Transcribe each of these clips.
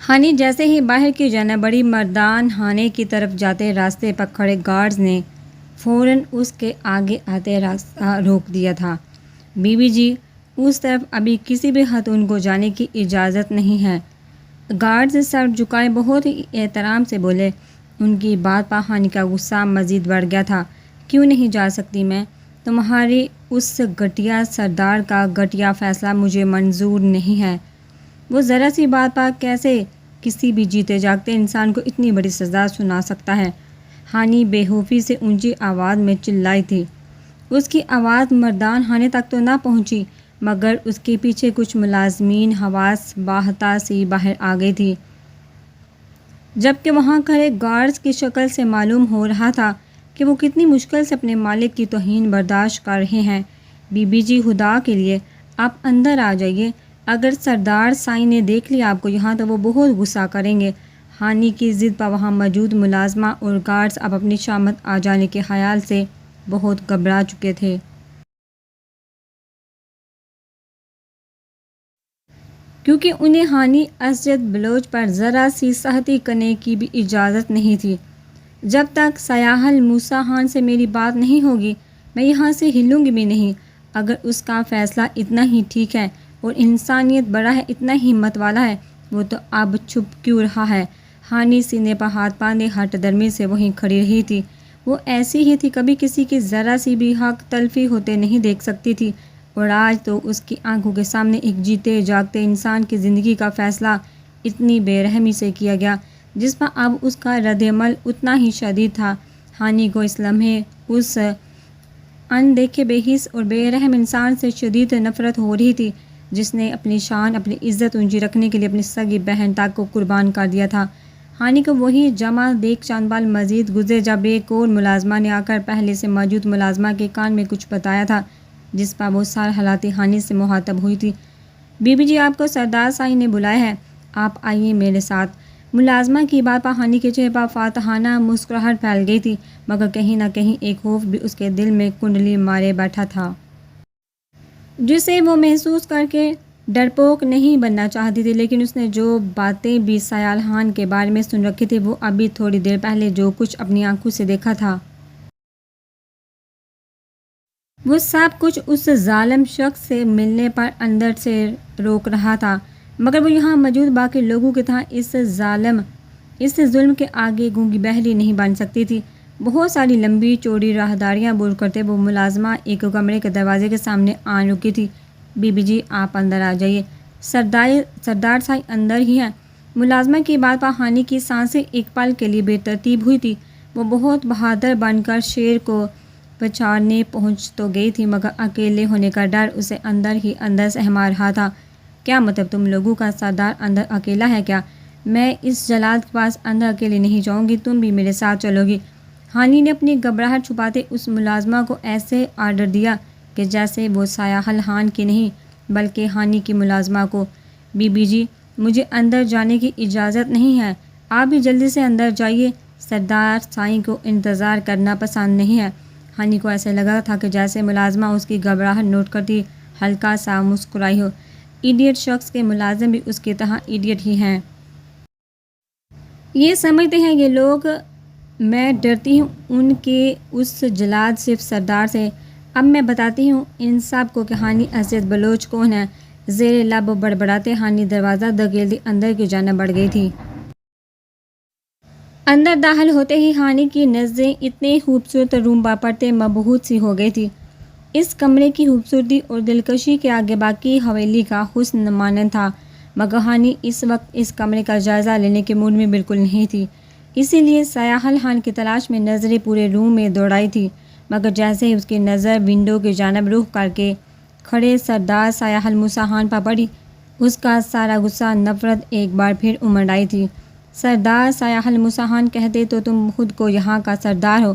ہانی جیسے ہی باہر کی جانب بڑی مردان خانے کی طرف جاتے راستے پر کھڑے گارڈز نے فوراً اس کے آگے آتے راستہ روک دیا تھا۔ بی بی جی، اس طرف ابھی کسی بھی خاتون کو جانے کی اجازت نہیں ہے۔ گارڈز سر جھکائے بہت ہی احترام سے بولے۔ ان کی بات پر ہانی کا غصہ مزید بڑھ گیا تھا۔ کیوں نہیں جا سکتی میں؟ تمہاری اس گھٹیا سردار کا گھٹیا فیصلہ مجھے منظور نہیں ہے۔ وہ ذرا سی بات پر کیسے کسی بھی جیتے جاگتے انسان کو اتنی بڑی سزا سنا سکتا ہے؟ ہانی بے خوفی سے اونچی آواز میں چلائی تھی۔ اس کی آواز مردان خانے تک تو نہ پہنچی، مگر اس کے پیچھے کچھ ملازمین حواس باختہ سی باہر آ گئی تھی، جبکہ وہاں کھڑے گارڈز کی شکل سے معلوم ہو رہا تھا کہ وہ کتنی مشکل سے اپنے مالک کی توہین برداشت کر رہے ہیں۔ بی بی جی، خدا کے لیے آپ اندر آ جائیے۔ اگر سردار سائیں نے دیکھ لیا آپ کو یہاں تو وہ بہت غصہ کریں گے۔ ہانی کی ضد پر وہاں موجود ملازمہ اور گارڈز اب اپنی شامت آ جانے کے خیال سے بہت گھبرا چکے تھے، کیونکہ انہیں ہانی اسجد بلوچ پر ذرا سی سختی کرنے کی بھی اجازت نہیں تھی۔ جب تک سیاحل موسیٰ خان سے میری بات نہیں ہوگی میں یہاں سے ہلوں گی بھی نہیں۔ اگر اس کا فیصلہ اتنا ہی ٹھیک ہے اور انسانیت بڑا ہے، اتنا ہی ہمت والا ہے، وہ تو اب چھپ کیوں رہا ہے؟ ہانی سینے پر ہاتھ باندھے ہٹ درمی سے وہیں کھڑی رہی تھی۔ وہ ایسی ہی تھی، کبھی کسی کی ذرا سی بھی حق تلفی ہوتے نہیں دیکھ سکتی تھی، اور آج تو اس کی آنکھوں کے سامنے ایک جیتے جاگتے انسان کی زندگی کا فیصلہ اتنی بے رحمی سے کیا گیا، جس پر اب اس کا رد عمل اتنا ہی شدید تھا۔ ہانی کو اس لمحے اس اندیکھے بے حس اور بے رحم انسان سے شدید نفرت ہو رہی تھی، جس نے اپنی شان، اپنی عزت اونچی رکھنے کے لیے اپنی سگی بہن تک کو قربان کر دیا تھا۔ ہانی کو وہی جمع دیکھ چاند بال مزید گزرے جب ایک اور ملازمہ نے آ کر پہلے سے موجود ملازمہ کے کان میں کچھ بتایا تھا، جس پر وہ سر ہلاتی ہانی سے مخاطب ہوئی تھی۔ بی بی جی، آپ کو سردار سائیں نے بلایا ہے، آپ آئیے میرے ساتھ۔ ملازمہ کی بات پر ہانی کے چہرے پر فاتحانہ مسکراہٹ پھیل گئی تھی، مگر کہیں نہ کہیں ایک خوف بھی اس کے دل میں کنڈلی مارے بیٹھا تھا، جسے وہ محسوس کر کے ڈرپوک نہیں بننا چاہتی تھی۔ لیکن اس نے جو باتیں بھی سیال خان کے بارے میں سن رکھی تھی، وہ ابھی تھوڑی دیر پہلے جو کچھ اپنی آنکھوں سے دیکھا تھا، وہ سب کچھ اس ظالم شخص سے ملنے پر اندر سے روک رہا تھا، مگر وہ یہاں موجود باقی لوگوں کی طرح اس ظلم کے آگے گونگی بہری نہیں بن سکتی تھی۔ بہت ساری لمبی چوڑی راہداریاں عبور کرتے وہ ملازمہ ایک کمرے کے دروازے کے سامنے آن رکی تھی۔ بی بی جی، آپ اندر آ جائیے، سردار سائیں اندر ہی ہیں۔ ملازمہ کی بات پر ہانی کی سانسیں ایک پل کے لیے بے ترتیب ہوئی تھی۔ وہ بہت بہادر بن کر شیر کو پچھاڑنے پہنچ تو گئی تھی، مگر اکیلے ہونے کا ڈر اسے اندر ہی اندر سہما رہا تھا۔ کیا مطلب تم لوگوں کا سردار اندر اکیلا ہے کیا؟ میں اس جلاد کے پاس اندر اکیلے نہیں جاؤں گی، تم بھی میرے ساتھ چلو گی۔ ہانی نے اپنی گھبراہٹ چھپاتے اس ملازمہ کو ایسے آرڈر دیا کہ جیسے وہ سیاحل خان کی نہیں بلکہ ہانی کی ملازمہ کو۔ بی بی جی، مجھے اندر جانے کی اجازت نہیں ہے، آپ بھی جلدی سے اندر جائیے، سردار سائیں کو انتظار کرنا پسند نہیں ہے۔ ہانی کو ایسے لگا تھا کہ جیسے ملازمہ اس کی گھبراہٹ نوٹ کرتی ہلکا سا مسکرائی ہو۔ ایڈیٹ شخص کے ملازم بھی اس کی طرح ایڈیٹ ہی ہیں، یہ سمجھتے ہیں یہ لوگ میں ڈرتی ہوں ان کے اس جلاد صرف سردار سے۔ اب میں بتاتی ہوں ان سب کو کہ ہانی اسجد بلوچ کون ہے۔ زیر لب بڑبڑاتے ہانی دروازہ دھکیلتی اندر کی جانب بڑھ گئی تھی۔ اندر داخل ہوتے ہی ہانی کی نظریں اتنے خوبصورت روم پر پڑتے مبہوت سی ہو گئی تھی۔ اس کمرے کی خوبصورتی اور دلکشی کے آگے باقی حویلی کا حسن مانند تھا، مگر ہانی اس وقت اس کمرے کا جائزہ لینے کے موڈ میں بالکل نہیں تھی، اسی لیے سیاحل خان کی تلاش میں نظریں پورے روم میں دوڑائی تھی، مگر جیسے ہی اس کی نظر ونڈو کی جانب رخ کر کے کھڑے سردار سیاحل موسیٰ خان پر پڑی، اس کا سارا غصہ نفرت ایک بار پھر امڑ آئی تھی۔ سردار سیاحل موسیٰ خان، کہتے تو تم خود کو یہاں کا سردار ہو،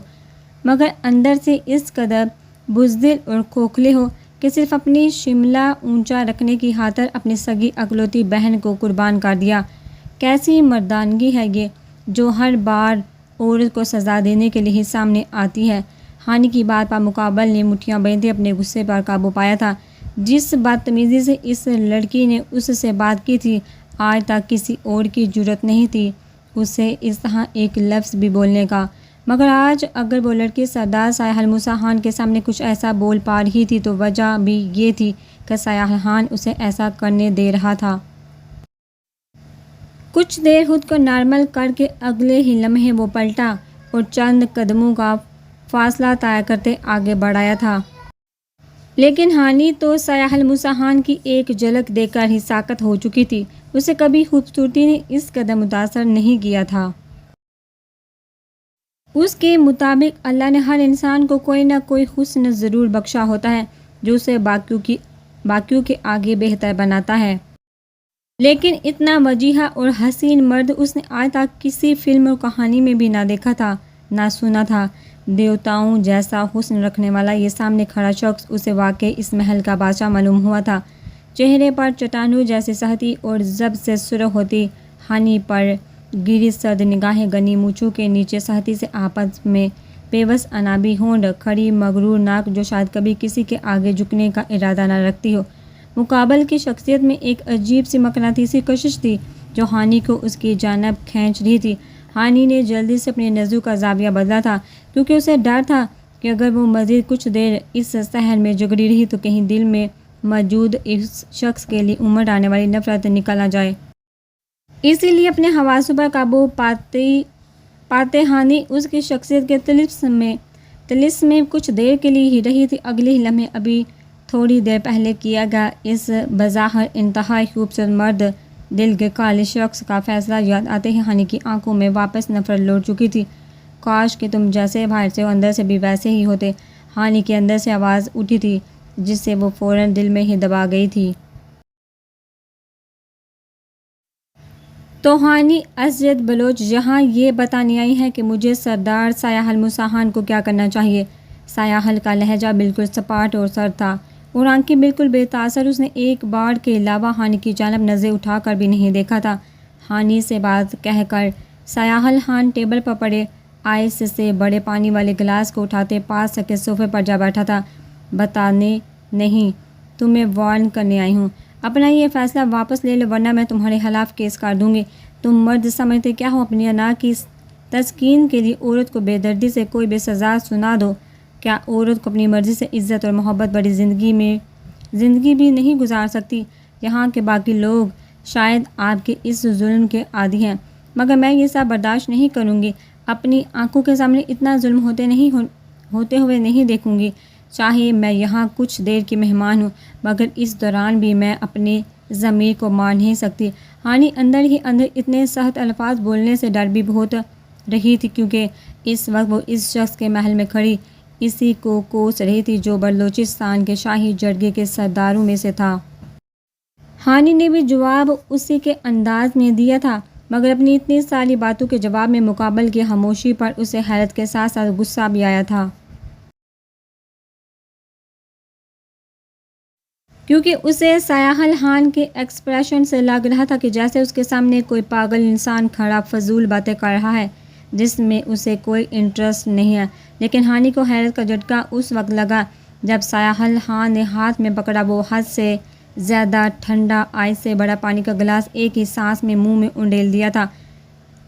مگر اندر سے اس قدر بزدل اور کھوکھلے ہو کہ صرف اپنی شملہ اونچا رکھنے کی خاطر اپنی سگی اکلوتی بہن کو قربان کر دیا۔ کیسی مردانگی ہے یہ، جو ہر بار عورت کو سزا دینے کے لیے سامنے آتی ہے۔ ہانی کی بات پر مقابل نے مٹھیاں باندھے اپنے غصے پر قابو پایا تھا۔ جس بدتمیزی سے اس لڑکی نے اس سے بات کی تھی، آج تک کسی اور کی جرت نہیں تھی اسے اس طرح ایک لفظ بھی بولنے کا، مگر آج اگر وہ لڑکی سردار سیاح الموسیٰ خان کے سامنے کچھ ایسا بول پا رہی تھی تو وجہ بھی یہ تھی کہ سیاح خان اسے ایسا کرنے دے رہا تھا۔ کچھ دیر خود کو نارمل کر کے اگلے ہی لمحے وہ پلٹا اور چند قدموں کا فاصلہ طے کرتے آگے بڑھایا تھا۔ لیکن ہانی تو سیاح الموسیٰ خان کی ایک جھلک دیکھ کر ہی ساکت ہو چکی تھی۔ اسے کبھی خوبصورتی نے اس قدر متاثر نہیں کیا تھا۔ اس کے مطابق اللہ نے ہر انسان کو کوئی نہ کوئی حسن ضرور بخشا ہوتا ہے جو اسے باقیوں کے آگے بہتر بناتا ہے، لیکن اتنا وجیحہ اور حسین مرد اس نے آج تک کسی فلم اور کہانی میں بھی نہ دیکھا تھا، نہ سنا تھا۔ دیوتاؤں جیسا حسن رکھنے والا یہ سامنے کھڑا شخص اسے واقعی اس محل کا بادشاہ معلوم ہوا تھا۔ چہرے پر چٹانوں جیسی سختی اور زب سے سرخ ہوتی ہانی پر گری سرد نگاہیں، گنی مونچھوں کے نیچے سختی سے آپس میں پیوست عنابی ہونٹ، کھڑی مغرور ناک جو شاید کبھی کسی کے آگے جھکنے کا ارادہ نہ رکھتی ہو۔ مقابل کی شخصیت میں ایک عجیب سی مقناطیسی کشش تھی جو ہانی کو اس کی جانب کھینچ رہی تھی۔ ہانی نے جلدی سے اپنی نظروں کا زاویہ بدلا تھا کیونکہ اسے ڈر تھا کہ اگر وہ مزید کچھ دیر اس شہر میں جگڑی رہی تو کہیں دل میں موجود اس شخص کے لیے امڑ آنے والی نفرت نکل نہ جائے۔ اسی لیے اپنے حواسوں پر قابو پاتے ہانی اس کی شخصیت کے طلسم میں کچھ دیر کے لیے ہی رہی تھی۔ اگلے ہی لمحے ابھی تھوڑی دیر پہلے کیا گیا اس بظاہر انتہائی خوبصورت مرد دل کے کالے شخص کا فیصلہ یاد آتے ہی ہانی کی آنکھوں میں واپس نفرت لوٹ چکی تھی۔ کاش کہ تم جیسے باہر سے ہو اندر سے بھی ویسے ہی ہوتے، ہانی کے اندر سے آواز اٹھی تھی جس سے وہ فوراً دل میں ہی دبا گئی تھی۔ تو ہانی اسجد بلوچ یہاں یہ بتانے آئی ہے کہ مجھے سردار سیاح الموسیٰ خان کو کیا کرنا چاہیے۔ سیاحل کا لہجہ بالکل سپاٹ اور سرد تھا اور آنکھیں بالکل بے تاثر۔ اس نے ایک بار کے علاوہ ہانی کی جانب نظریں اٹھا کر بھی نہیں دیکھا تھا۔ ہانی سے بات کہہ کر سیاحل خان ٹیبل پر پڑے آئس سے بڑے پانی والے گلاس کو اٹھاتے پاس کے صوفے پر جا بیٹھا تھا۔ بتانے نہیں، تمہیں وارن کرنے آئی ہوں۔ اپنا یہ فیصلہ واپس لے لو ورنہ میں تمہارے خلاف کیس کر دوں گی۔ تم مرد سمجھتے کیا ہو؟ اپنی انا کی تسکین کے لیے عورت کو بے دردی سے کوئی بے سزا سنا دو۔ کیا عورت کو اپنی مرضی سے عزت اور محبت بڑی زندگی بھی نہیں گزار سکتی؟ یہاں کے باقی لوگ شاید آپ کے اس ظلم کے عادی ہیں، مگر میں یہ سب برداشت نہیں کروں گی۔ اپنی آنکھوں کے سامنے اتنا ظلم ہوتے ہوئے نہیں دیکھوں گی۔ چاہے میں یہاں کچھ دیر کی مہمان ہوں مگر اس دوران بھی میں اپنے ضمیر کو مار نہیں سکتی۔ ہانی اندر ہی اندر اتنے سخت الفاظ بولنے سے ڈر بھی بہت رہی تھی کیونکہ اس وقت وہ اس شخص کے محل میں کھڑی اسی کو کوس رہی تھی جو بلوچستان کے شاہی جرگے کے سرداروں میں سے تھا۔ ہانی نے بھی جواب اسی کے انداز میں دیا تھا مگر اپنی اتنی ساری باتوں کے جواب میں مقابل کی خاموشی پر اسے حیرت کے ساتھ ساتھ غصہ بھی آیا تھا، کیونکہ اسے سیاحل خان کے ایکسپریشن سے لگ رہا تھا کہ جیسے اس کے سامنے کوئی پاگل انسان کھڑا فضول باتیں کر رہا ہے جس میں اسے کوئی انٹرسٹ نہیں ہے۔ لیکن ہانی کو حیرت کا جھٹکا اس وقت لگا جب سیاحل خان نے ہاتھ میں پکڑا وہ حد سے زیادہ ٹھنڈا آئس سے بڑا پانی کا گلاس ایک ہی سانس میں منہ میں انڈیل دیا تھا۔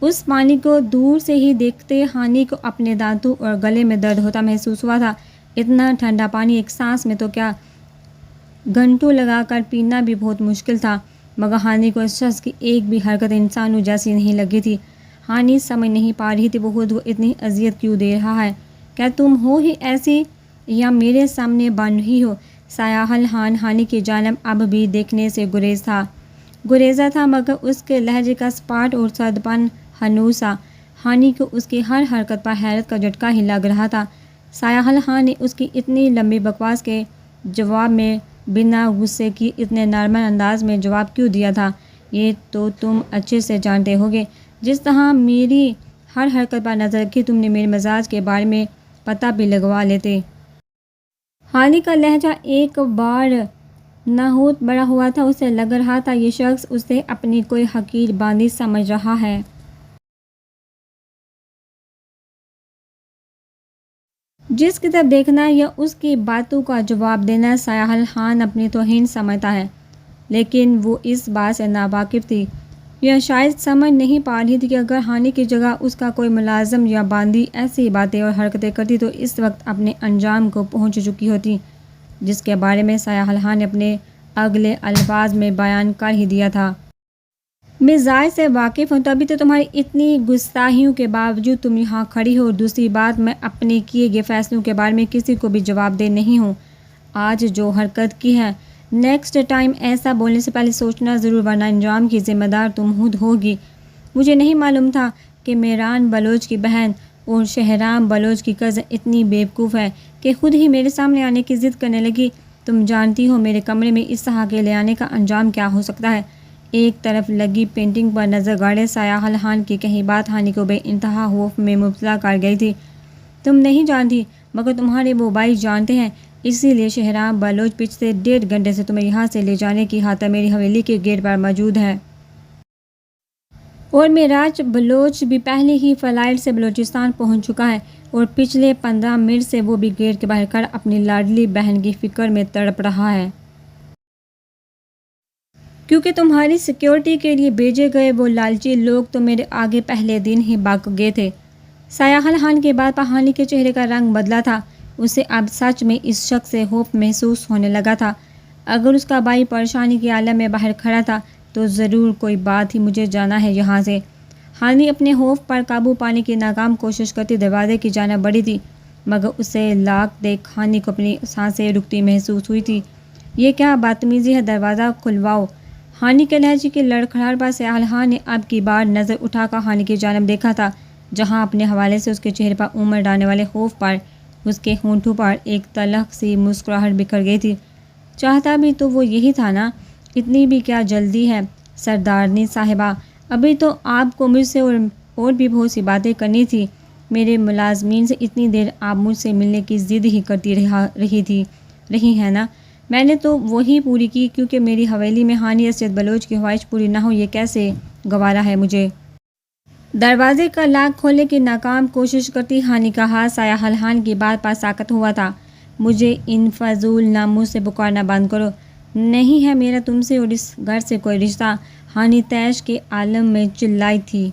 اس پانی کو دور سے ہی دیکھتے ہانی کو اپنے دانتوں اور گلے میں درد ہوتا محسوس ہوا تھا۔ اتنا ٹھنڈا پانی ایک سانس میں تو کیا گھنٹوں لگا کر پینا بھی بہت مشکل تھا، مگر ہانی کو اس شخص کی ایک بھی حرکت انسانوں جیسی نہیں لگی تھی۔ ہانی سمجھ نہیں پا رہی تھی وہ خود کو اتنی اذیت کیوں دے رہا ہے۔ کیا تم ہو ہی ایسی یا میرے سامنے بن رہی ہو؟ سیاحل خان ہانی کی جانب اب بھی دیکھنے سے گریزا تھا مگر اس کے لہجے کا سپاٹ اور سرد پن ہنوز تھا۔ ہانی کو اس کی ہر حرکت پر حیرت کا جھٹکا ہی لگ رہا تھا۔ سیاحل خان نے اس کی اتنی لمبی بکواس کے جواب میں بنا غصے کی اتنے نارمل انداز میں جواب کیوں دیا تھا یہ تو تم اچھے سے جانتے ہوگے۔ جس طرح میری ہر حرکت پر نظر رکھی تم نے میرے مزاج کے بارے میں پتہ بھی لگوا لیتے۔ ہانی کا لہجہ ایک بار نہوت بڑا ہوا تھا، اسے لگ رہا تھا یہ شخص اسے اپنی کوئی حقیر باندھی سمجھ رہا ہے۔ جس کی طرف دیکھنا یا اس کی باتوں کا جواب دینا سیاحل خان اپنی توہین سمجھتا ہے، لیکن وہ اس بات سے ناواقف تھی یا شاید سمجھ نہیں پا رہی تھی کہ اگر ہانی کی جگہ اس کا کوئی ملازم یا باندی ایسی باتیں اور حرکتیں کرتی تو اس وقت اپنے انجام کو پہنچ چکی ہوتی، جس کے بارے میں سایہ حل نے اپنے اگلے الفاظ میں بیان کر ہی دیا تھا۔ میں ظاہر سے واقف ہوں، تبھی تو تمہاری اتنی گستاخیوں کے باوجود تم یہاں کھڑی ہو۔ دوسری بات، میں اپنے کیے گئے فیصلوں کے بارے میں کسی کو بھی جواب دہ نہیں ہوں۔ آج جو حرکت کی ہے، نیکسٹ ٹائم ایسا بولنے سے پہلے سوچنا ضرور، ورنہ انجام کی ذمہ دار تم خود ہوگی۔ مجھے نہیں معلوم تھا کہ میران بلوچ کی بہن اور شہرام بلوچ کی کزن اتنی بیوقوف ہے کہ خود ہی میرے سامنے آنے کی ضد کرنے لگی۔ تم جانتی ہو میرے کمرے میں اس طرح کے لے آنے کا انجام کیا ہو سکتا ہے؟ ایک طرف لگی پینٹنگ پر نظر گاڑے سایہ حل کی کہیں بات ہانی کو بے انتہا خوف میں مبتلا کر گئی تھی۔ تم نہیں جانتی، مگر تمہارے وہ بھائی جانتے ہیں، اسی لیے شہرام بلوچ پچھلے 1.5 گھنٹے سے تمہیں یہاں سے لے جانے کی خاطر میری حویلی کے گیٹ پر موجود ہے۔ اور معراج بلوچ بھی پہلے ہی فلائٹ سے بلوچستان پہنچ چکا ہے، اور پچھلے 15 منٹ سے وہ بھی گیٹ کے باہر کھڑا اپنی لاڈلی بہن کی فکر میں تڑپ رہا ہے۔ کیونکہ تمہاری سیکیورٹی کے لیے بھیجے گئے وہ لالچی لوگ تو میرے آگے پہلے دن ہی بھاگ گئے تھے۔ سایہ حل کے بعد ہانی کے چہرے کا رنگ بدلا تھا۔ اسے اب سچ میں اس شخص سے خوف محسوس ہونے لگا تھا۔ اگر اس کا بھائی پریشانی کے عالم میں باہر کھڑا تھا تو ضرور کوئی بات ہی مجھے جانا ہے یہاں سے۔ ہانی اپنے خوف پر قابو پانے کی ناکام کوشش کرتی دروازے کی جانب بڑھی تھی، مگر اسے لاک دیکھ ہانی کو اپنی سانسیں رکتی محسوس ہوئی تھی۔ یہ کیا بدتمیزی ہے، دروازہ کھلواؤ۔ ہانی کے لہجے کی لڑکھڑاہٹ پر سایہ حل نے اب کی بار نظر اٹھا کر ہانی کی جانب دیکھا تھا، جہاں اپنے حوالے سے اس کے چہرے پر عمر ڈالنے والے خوف پر اس کے ہونٹوں پر ایک تلخ سی مسکراہٹ بکھر گئی تھی۔ چاہتا بھی تو وہ یہی تھا نا، اتنی بھی کیا جلدی ہے سردارنی صاحبہ، ابھی تو آپ کو مجھ سے اور بھی بہت سی باتیں کرنی تھی۔ میرے ملازمین سے اتنی دیر آپ مجھ سے ملنے کی ضد ہی کرتی رہی ہے نا، میں نے تو وہی پوری کی، کیونکہ میری حویلی میں ہانی اسجد بلوچ کی خواہش پوری نہ ہو یہ کیسے گوارا ہے مجھے۔ دروازے کا لاک کھولنے کی ناکام کوشش کرتی ہانی کا ہاتھ سایہ حل کی بات پر ساکت ہوا تھا۔ مجھے ان فضول ناموں سے پکارنا بند کرو، نہیں ہے میرا تم سے اور اس گھر سے کوئی رشتہ، ہانی تیش کے عالم میں چلائی تھی۔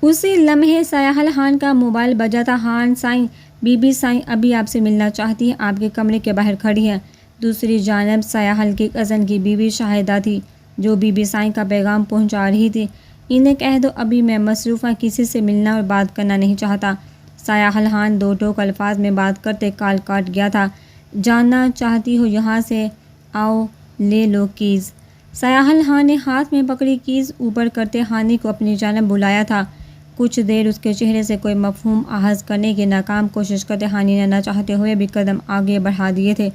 اسی لمحے سایہ حل کا موبائل بجا تھا۔ ہان سائیں، بی بی سائیں ابھی آپ سے ملنا چاہتی ہیں، آپ کے کمرے کے باہر کھڑی ہیں۔ دوسری جانب سایہ حل کی کزن کی بیوی شاہدہ تھی، جو بی بی سائیں کا پیغام پہنچا رہی تھی۔ انہیں کہہ دو ابھی میں مصروف ہوں، کسی سے ملنا اور بات کرنا نہیں چاہتا۔ سایہ حل 2 ٹوک الفاظ میں بات کرتے کال کاٹ گیا تھا۔ جاننا چاہتی ہو یہاں سے آؤ لے لو کیز۔ سایہ حل نے ہاتھ میں پکڑی کیز اوپر کرتے ہانی کو اپنی جانب بلایا تھا۔ کچھ دیر اس کے چہرے سے کوئی مفہوم اخذ کرنے کی ناکام کوشش کرتے ہانی نے نہ چاہتے ہوئے بھی قدم آگے بڑھا دیے تھے،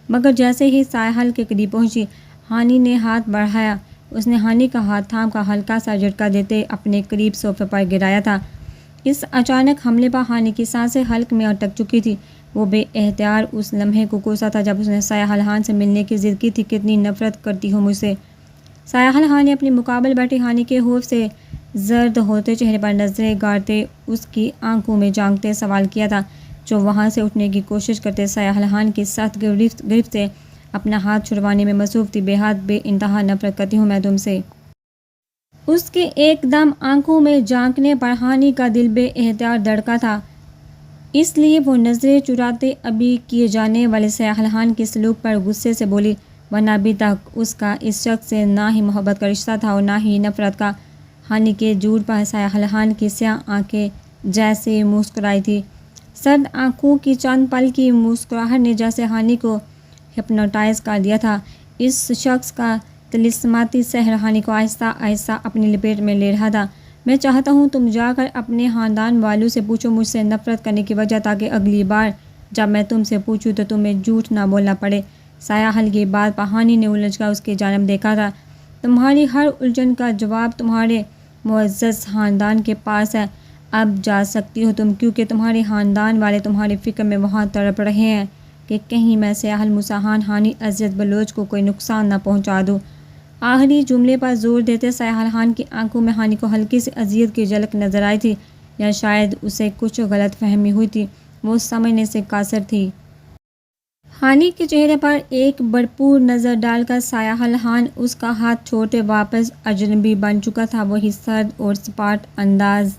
مگر جیسے ہی سایہ حل کے قریب پہنچی ہانی نے ہاتھ بڑھایا۔ اس نے ہانی کا ہاتھ تھام کر ہلکا سا جھٹکا دیتے اپنے قریب صوفے پر گرایا تھا۔ اس اچانک حملے پر ہانی کی سانسیں حلق میں اٹک چکی تھی۔ وہ بے اختیار اس لمحے کو کوسا تھا جب اس نے سایہ حل سے ملنے کی ضد کی تھی۔ کتنی نفرت کرتی ہو مجھ سے؟ سایہ حل نے اپنی مقابل بیٹھی ہانی کے خوف سے زرد ہوتے چہرے پر نظریں گاڑتے اس کی آنکھوں میں جھانکتے سوال کیا تھا، جو وہاں سے اٹھنے کی کوشش کرتے سایہ حل کی سخت گرفت سے اپنا ہاتھ چھڑوانے میں مصروف تھی۔ بے حد بے انتہا نفرت کرتی ہوں میں تم سے۔ اس کے ایک دم آنکھوں میں جھانکنے پر ہانی کا دل بے اختیار دھڑکا تھا، اس لیے وہ نظریں چراتے ابھی کیے جانے والے سایہ حل کے سلوک پر غصے سے بولی، ورنہ ابھی تک اس کا اس شخص سے نہ ہی محبت کا رشتہ تھا اور نہ ہی نفرت کا۔ ہانی کے جھوٹ پر سایہ حل کی سیاہ آنکھیں جیسے مسکرائی تھی۔ سرد آنکھوں کی چند پل کی مسکراہٹ نے جیسے ہانی کو ہپنوٹائز کر دیا تھا۔ اس شخص کا طلسماتی سحر ہانی کو آہستہ آہستہ اپنی لپیٹ میں لے رہا تھا۔ میں چاہتا ہوں تم جا کر اپنے خاندان والوں سے پوچھو مجھ سے نفرت کرنے کی وجہ، تاکہ اگلی بار جب میں تم سے پوچھوں تو تمہیں جھوٹ نہ بولنا پڑے۔ سایہ حل کی بات پر ہانی نے الجھ کر اس کی جانب دیکھا تھا۔ تمہاری ہر الجھن کا جواب تمہارے معزز خاندان کے پاس ہے۔ اب جا سکتی ہو تم، کیونکہ تمہارے خاندان والے تمہاری فکر میں وہاں تڑپ رہے ہیں کہ کہیں میں سایہ حل موسیٰ خان ہانی اسجد بلوچ کو کوئی نقصان نہ پہنچا دوں۔ آخری جملے پر زور دیتے سایہ حل کی آنکھوں میں ہانی کو ہلکی سی اذیت کی جھلک نظر آئی تھی، یا شاید اسے کچھ غلط فہمی ہوئی تھی، وہ سمجھنے سے قاصر تھی۔ ہانی کے چہرے پر ایک بھرپور نظر ڈال کر سایہ الحان اس کا ہاتھ چھوڑتے واپس اجنبی بن چکا تھا، وہی سرد اور سپاٹ انداز۔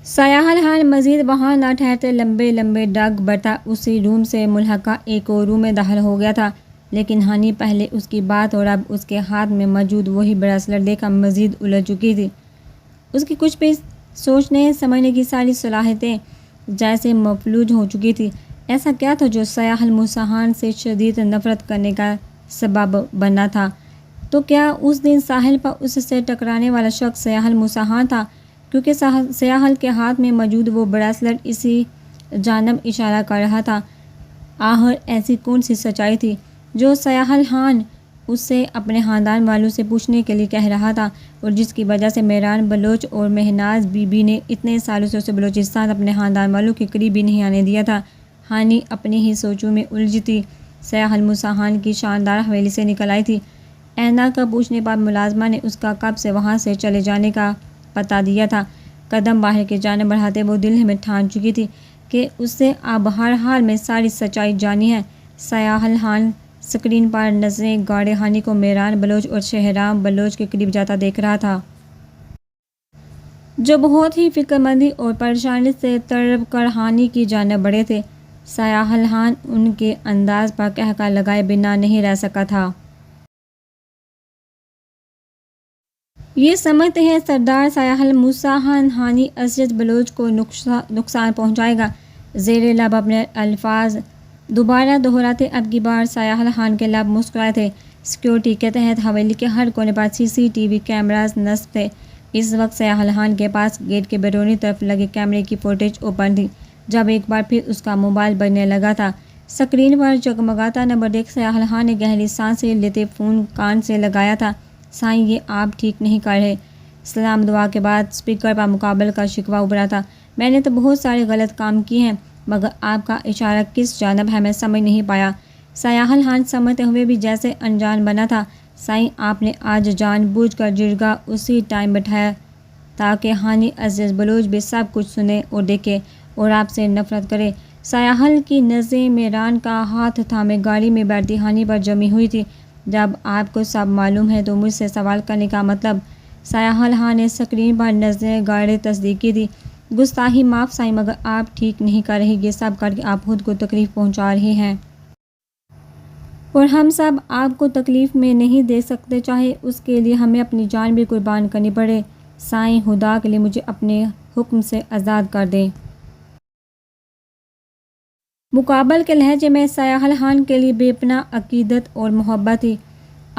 سایہ الحان مزید وہاں نہ ٹھہرتے لمبے لمبے ڈگ برتا اسی روم سے ملحقہ ایک اور روم میں داخل ہو گیا تھا، لیکن ہانی پہلے اس کی بات اور اب اس کے ہاتھ میں موجود وہی بریسلٹ دیکھ کر مزید الجھ چکی تھی۔ اس کی کچھ بھی سوچنے سمجھنے کی ساری صلاحیتیں جیسے مفلوج ہو چکی تھی۔ ایسا کیا تھا جو سایہ الموسیٰ سے شدید نفرت کرنے کا سبب بنا تھا؟ تو کیا اس دن ساحل پر اس سے ٹکرانے والا شخص سیاح الموسیٰ تھا؟ کیونکہ سیاحل کے ہاتھ میں موجود وہ بریسلٹ اسی جانب اشارہ کر رہا تھا۔ آخر ایسی کون سی سچائی تھی جو سیاح الحان اس سے اپنے خاندان والوں سے پوچھنے کے لیے کہہ رہا تھا، اور جس کی وجہ سے میران بلوچ اور مہناز بی بی نے اتنے سالوں سے اسے بلوچستان اپنے خاندان والوں کے قریب بھی نہیں آنے دیا تھا؟ ہانی اپنی ہی سوچوں میں الجھی تھی۔ سیاح الموسیٰ کی شاندار حویلی سے نکل آئی تھی۔ اینا کا پوچھنے پر ملازمہ نے اس کا کب سے وہاں سے چلے جانے کا پتہ دیا تھا۔ قدم باہر کی جانب بڑھاتے وہ دل میں ٹھان چکی تھی کہ اس سے اب ہر حال میں ساری سچائی جانی ہے۔ سیاح الحان اسکرین پر نظریں گاڑے ہانی کو میران بلوچ اور شہرام بلوچ کے قریب جاتا دیکھ رہا تھا، جو بہت ہی فکر مندی اور پریشانی سے تڑپ کر ہانی کی جانب بڑھے تھے۔ سیاح الحان ان کے انداز پر قہقہ لگائے بنا نہیں رہ سکا تھا۔ یہ سمجھتے ہیں سردار سیاح الموسیٰ ہانی اسجد بلوچ کو نقصان پہنچائے گا۔ زیر لب اپنے الفاظ دوبارہ دہراتے اب کی بار سیاح الحان کے لب مسکرائے تھے۔ سیکیورٹی کے تحت حویلی کے ہر کونے پر CCTV کیمراز نصب تھے۔ اس وقت سیاح الحان کے پاس گیٹ کے بیرونی طرف لگے کیمرے کی فوٹیج اوپن تھی، جب ایک بار پھر اس کا موبائل بجنے لگا تھا۔ سکرین پر جگمگاتا نمبر دیکھ سیاح الحان نے گہری سانسیں لیتے فون کان سے لگایا تھا۔ سائیں، یہ آپ ٹھیک نہیں کر رہے۔ سلام دعا کے بعد اسپیکر پر مقابل کا شکوہ ابھرا تھا۔ میں نے تو بہت سارے غلط کام کیے ہیں، مگر آپ کا اشارہ کس جانب ہے میں سمجھ نہیں پایا۔ سیاح الحان سمجھتے ہوئے بھی جیسے انجان بنا تھا۔ سائیں، آپ نے آج جان بوجھ کر جرگہ اسی ٹائم بٹھایا تاکہ ہانی عزیز بلوچ بھی سب کچھ سنے اور دیکھے اور آپ سے نفرت کرے۔ سیاحل کی نظریں میران کا ہاتھ تھامے گاڑی میں بیٹھتی ہانی پر جمی ہوئی تھی۔ جب آپ کو سب معلوم ہے تو مجھ سے سوال کرنے کا مطلب؟ سیاح الحان نے سکرین پر نظریں گاڑے تصدیق کی تھی۔ گستاخی معاف سائیں، مگر آپ ٹھیک نہیں کر رہے۔ یہ سب کر کے آپ خود کو تکلیف پہنچا رہے ہیں، اور ہم سب آپ کو تکلیف میں نہیں دے سکتے، چاہے اس کے لیے ہمیں اپنی جان بھی قربان کرنی پڑے۔ سائیں، خدا کے لیے مجھے اپنے حکم سے آزاد کر دیں۔ مقابل کے لہجے میں سیاح الحان کے لیے بے پناہ عقیدت اور محبت تھی۔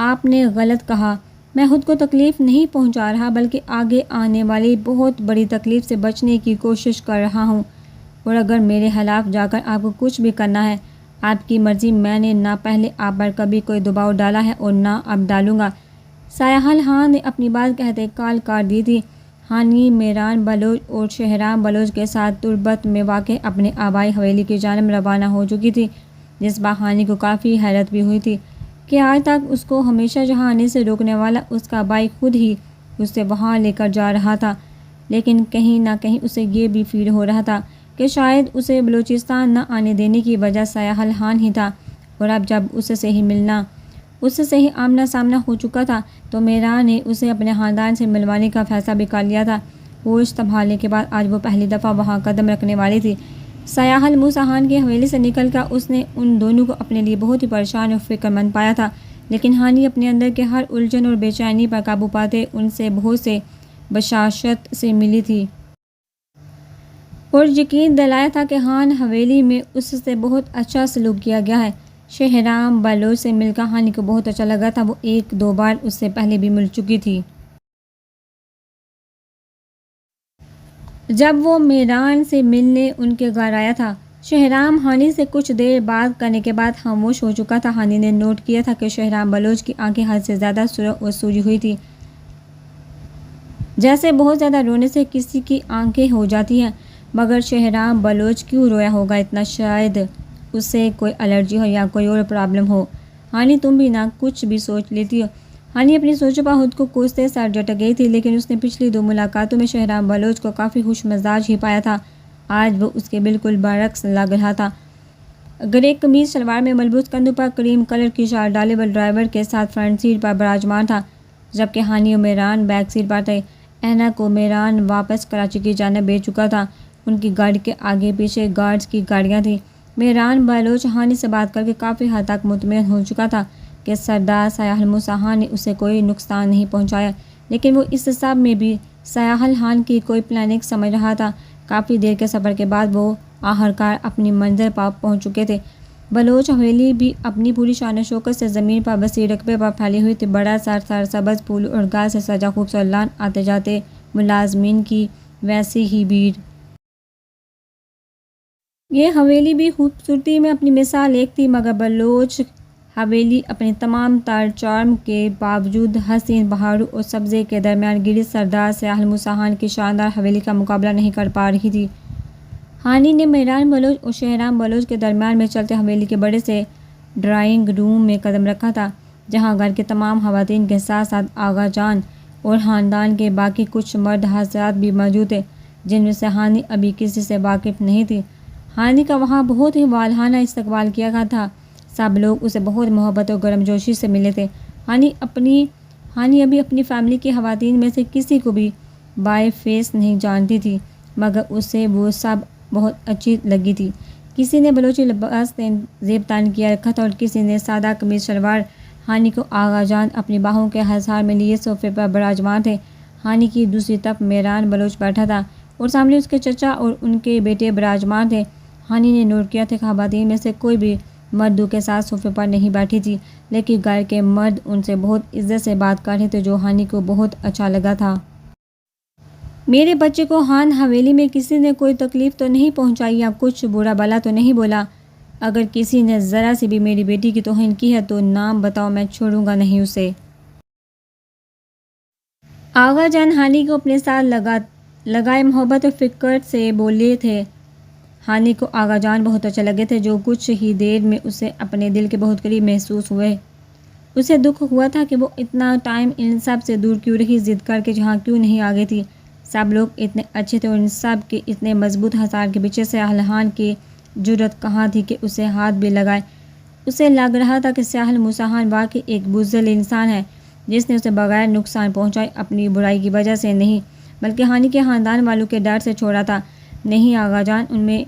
آپ نے غلط کہا، میں خود کو تکلیف نہیں پہنچا رہا بلکہ آگے آنے والی بہت بڑی تکلیف سے بچنے کی کوشش کر رہا ہوں، اور اگر میرے خلاف جا کر آپ کو کچھ بھی کرنا ہے، آپ کی مرضی۔ میں نے نہ پہلے آپ پر کبھی کوئی دباؤ ڈالا ہے اور نہ اب ڈالوں گا۔ سیاح الحان نے اپنی بات کہتے کال کاٹ دی تھی۔ ہانی میران بلوچ اور شہرام بلوچ کے ساتھ تربت میں واقع اپنے آبائی حویلی کی جانب روانہ ہو چکی تھی، جس پر ہانی کو کافی حیرت بھی ہوئی تھی کہ آج تک اس کو ہمیشہ جہاں آنے سے روکنے والا اس کا بھائی خود ہی اسے وہاں لے کر جا رہا تھا، لیکن کہیں نہ کہیں اسے یہ بھی فیل ہو رہا تھا کہ شاید اسے بلوچستان نہ آنے دینے کی وجہ سیاح الحان ہی تھا، اور اب جب اس سے ہی ملنا، اس سے ہی آمنا سامنا ہو چکا تھا تو میران نے اسے اپنے خاندان سے ملوانے کا فیصلہ بھی کر لیا تھا۔ ہوش سنبھالنے کے بعد آج وہ پہلی دفعہ وہاں قدم رکھنے والی تھی۔ سیاح الموسیٰ کی حویلی سے نکل کر اس نے ان دونوں کو اپنے لیے بہت ہی پریشان اور فکر مند پایا تھا، لیکن ہانی اپنے اندر کے ہر الجھن اور بے چینی پر قابو پاتے ان سے بہت سے بشاشت سے ملی تھی، اور یقین دلایا تھا کہ خان حویلی میں اس سے بہت اچھا سلوک کیا گیا ہے۔ شہرام بلوچ سے مل کر ہانی کو بہت اچھا لگا تھا۔ وہ ایک دو بار اس سے پہلے بھی مل چکی تھی۔ جب وہ میران سے ملنے ان کے گھر آیا تھا، شہرام ہانی سے کچھ دیر بات کرنے کے بعد خاموش ہو چکا تھا۔ ہانی نے نوٹ کیا تھا کہ شہرام بلوچ کی آنکھیں حد سے زیادہ سرخ اور سوجی ہوئی تھی، جیسے بہت زیادہ رونے سے کسی کی آنکھیں ہو جاتی ہیں۔ مگر شہرام بلوچ کیوں رویا ہوگا اتنا؟ شاید اس سے کوئی الرجی ہو یا کوئی اور پرابلم ہو۔ ہانی، تم بھی نہ کچھ بھی سوچ لیتی ہو۔ ہانی اپنی سوچوں پر خود کو کوستے سر جھٹک گئی تھی، لیکن اس نے پچھلی 2 ملاقاتوں میں شہرام بلوچ کو کافی خوش مزاج ہی پایا تھا۔ آج وہ اس کے بالکل برعکس لگ رہا تھا۔ گرے قمیض شلوار میں ملبوس، کندھوں پر کریم کلر کی شال ڈالے، وہ ڈرائیور کے ساتھ فرنٹ سیٹ پر براجمان تھا، جبکہ ہانی و میران بیک سیٹ پر تھے۔ اینا کو میران واپس کراچی کی جانب بھیج چکا تھا۔ ان کی گاڑی کے آگے پیچھے گارڈز کی گاڑیاں تھیں۔ میران بلوچ ہانی سے بات کر کے کافی حد تک مطمئن ہو چکا تھا کہ سردار سیاح موسیٰ خان نے اسے کوئی نقصان نہیں پہنچایا، لیکن وہ اس سب میں بھی سیاح خان کی کوئی پلاننگ سمجھ رہا تھا۔ کافی دیر کے سفر کے بعد وہ آخرکار اپنی منزل پر پہنچ چکے تھے۔ بلوچ حویلی بھی اپنی پوری شان و شوکت سے زمین پر وسیع رقبے پر پھیلی ہوئی تھی۔ بڑا سرسبز پھول اور گھاس سے سجا خوبصورت لان، آتے جاتے ملازمین کی ویسی ہی بھیڑ۔ یہ حویلی بھی خوبصورتی میں اپنی مثال ایک تھی، مگر بلوچ حویلی اپنے تمام تر چارم کے باوجود حسین پہاڑوں اور سبزے کے درمیان گری سردار سیاح موسیٰ خان کی شاندار حویلی کا مقابلہ نہیں کر پا رہی تھی۔ ہانی نے میران بلوچ اور شہرام بلوچ کے درمیان میں چلتے حویلی کے بڑے سے ڈرائنگ روم میں قدم رکھا تھا، جہاں گھر کے تمام خواتین کے ساتھ ساتھ آغا جان اور خاندان کے باقی کچھ مرد حضرات بھی موجود تھے، جن میں سے ہانی ابھی کسی سے واقف نہیں تھی۔ ہانی کا وہاں بہت ہی والہانہ استقبال کیا گیا تھا۔ سب لوگ اسے بہت محبت اور گرم جوشی سے ملے تھے۔ ہانی ابھی اپنی فیملی کی خواتین میں سے کسی کو بھی بائے فیس نہیں جانتی تھی، مگر اسے وہ سب بہت اچھی لگی تھی۔ کسی نے بلوچی لباس زیب تن کیا رکھا تھا اور کسی نے سادہ قمیض شلوار۔ ہانی کو آغا جان اپنی باہوں کے حصار میں لیے صوفے پر براجمان تھے۔ ہانی کی دوسری طرف میران بلوچ بیٹھا تھا اور سامنے اس کے چچا اور ان کے بیٹے براجمان تھے۔ ہانی نے نوٹ کیا تھا کہ خواتین میں سے کوئی بھی مردوں کے ساتھ صوفے پر نہیں بیٹھی تھی، لیکن گھر کے مرد ان سے بہت عزت سے بات کر رہے تھے، جو ہانی کو بہت اچھا لگا تھا۔ میرے بچے کو خان حویلی میں کسی نے کوئی تکلیف تو نہیں پہنچائی یا کچھ برا بھلا تو نہیں بولا؟ اگر کسی نے ذرا سی بھی میری بیٹی کی توہین کی ہے تو نام بتاؤ، میں چھوڑوں گا نہیں اسے۔ آغا جان ہانی کو اپنے ساتھ لگائے محبت اور فکر سے بولے تھے۔ ہانی کو آغا جان بہت اچھے لگے تھے، جو کچھ ہی دیر میں اسے اپنے دل کے بہت قریب محسوس ہوئے۔ اسے دکھ ہوا تھا کہ وہ اتنا ٹائم ان سب سے دور کیوں رہی، ضد کر کے جہاں کیوں نہیں آ گئی تھی۔ سب لوگ اتنے اچھے تھے اور ان سب کے اتنے مضبوط حصار کے پیچھے سیاح خان کی جرأت کہاں تھی کہ اسے ہاتھ بھی لگائے۔ اسے لگ رہا تھا کہ سیاح موسیٰ خان واقعی ایک بزدل انسان ہے، جس نے اسے بغیر نقصان پہنچائے اپنی برائی کی وجہ سے نہیں، بلکہ ہانی کے خاندان والوں کے ڈر سے چھوڑا تھا۔ نہیں آغا جان، ان میں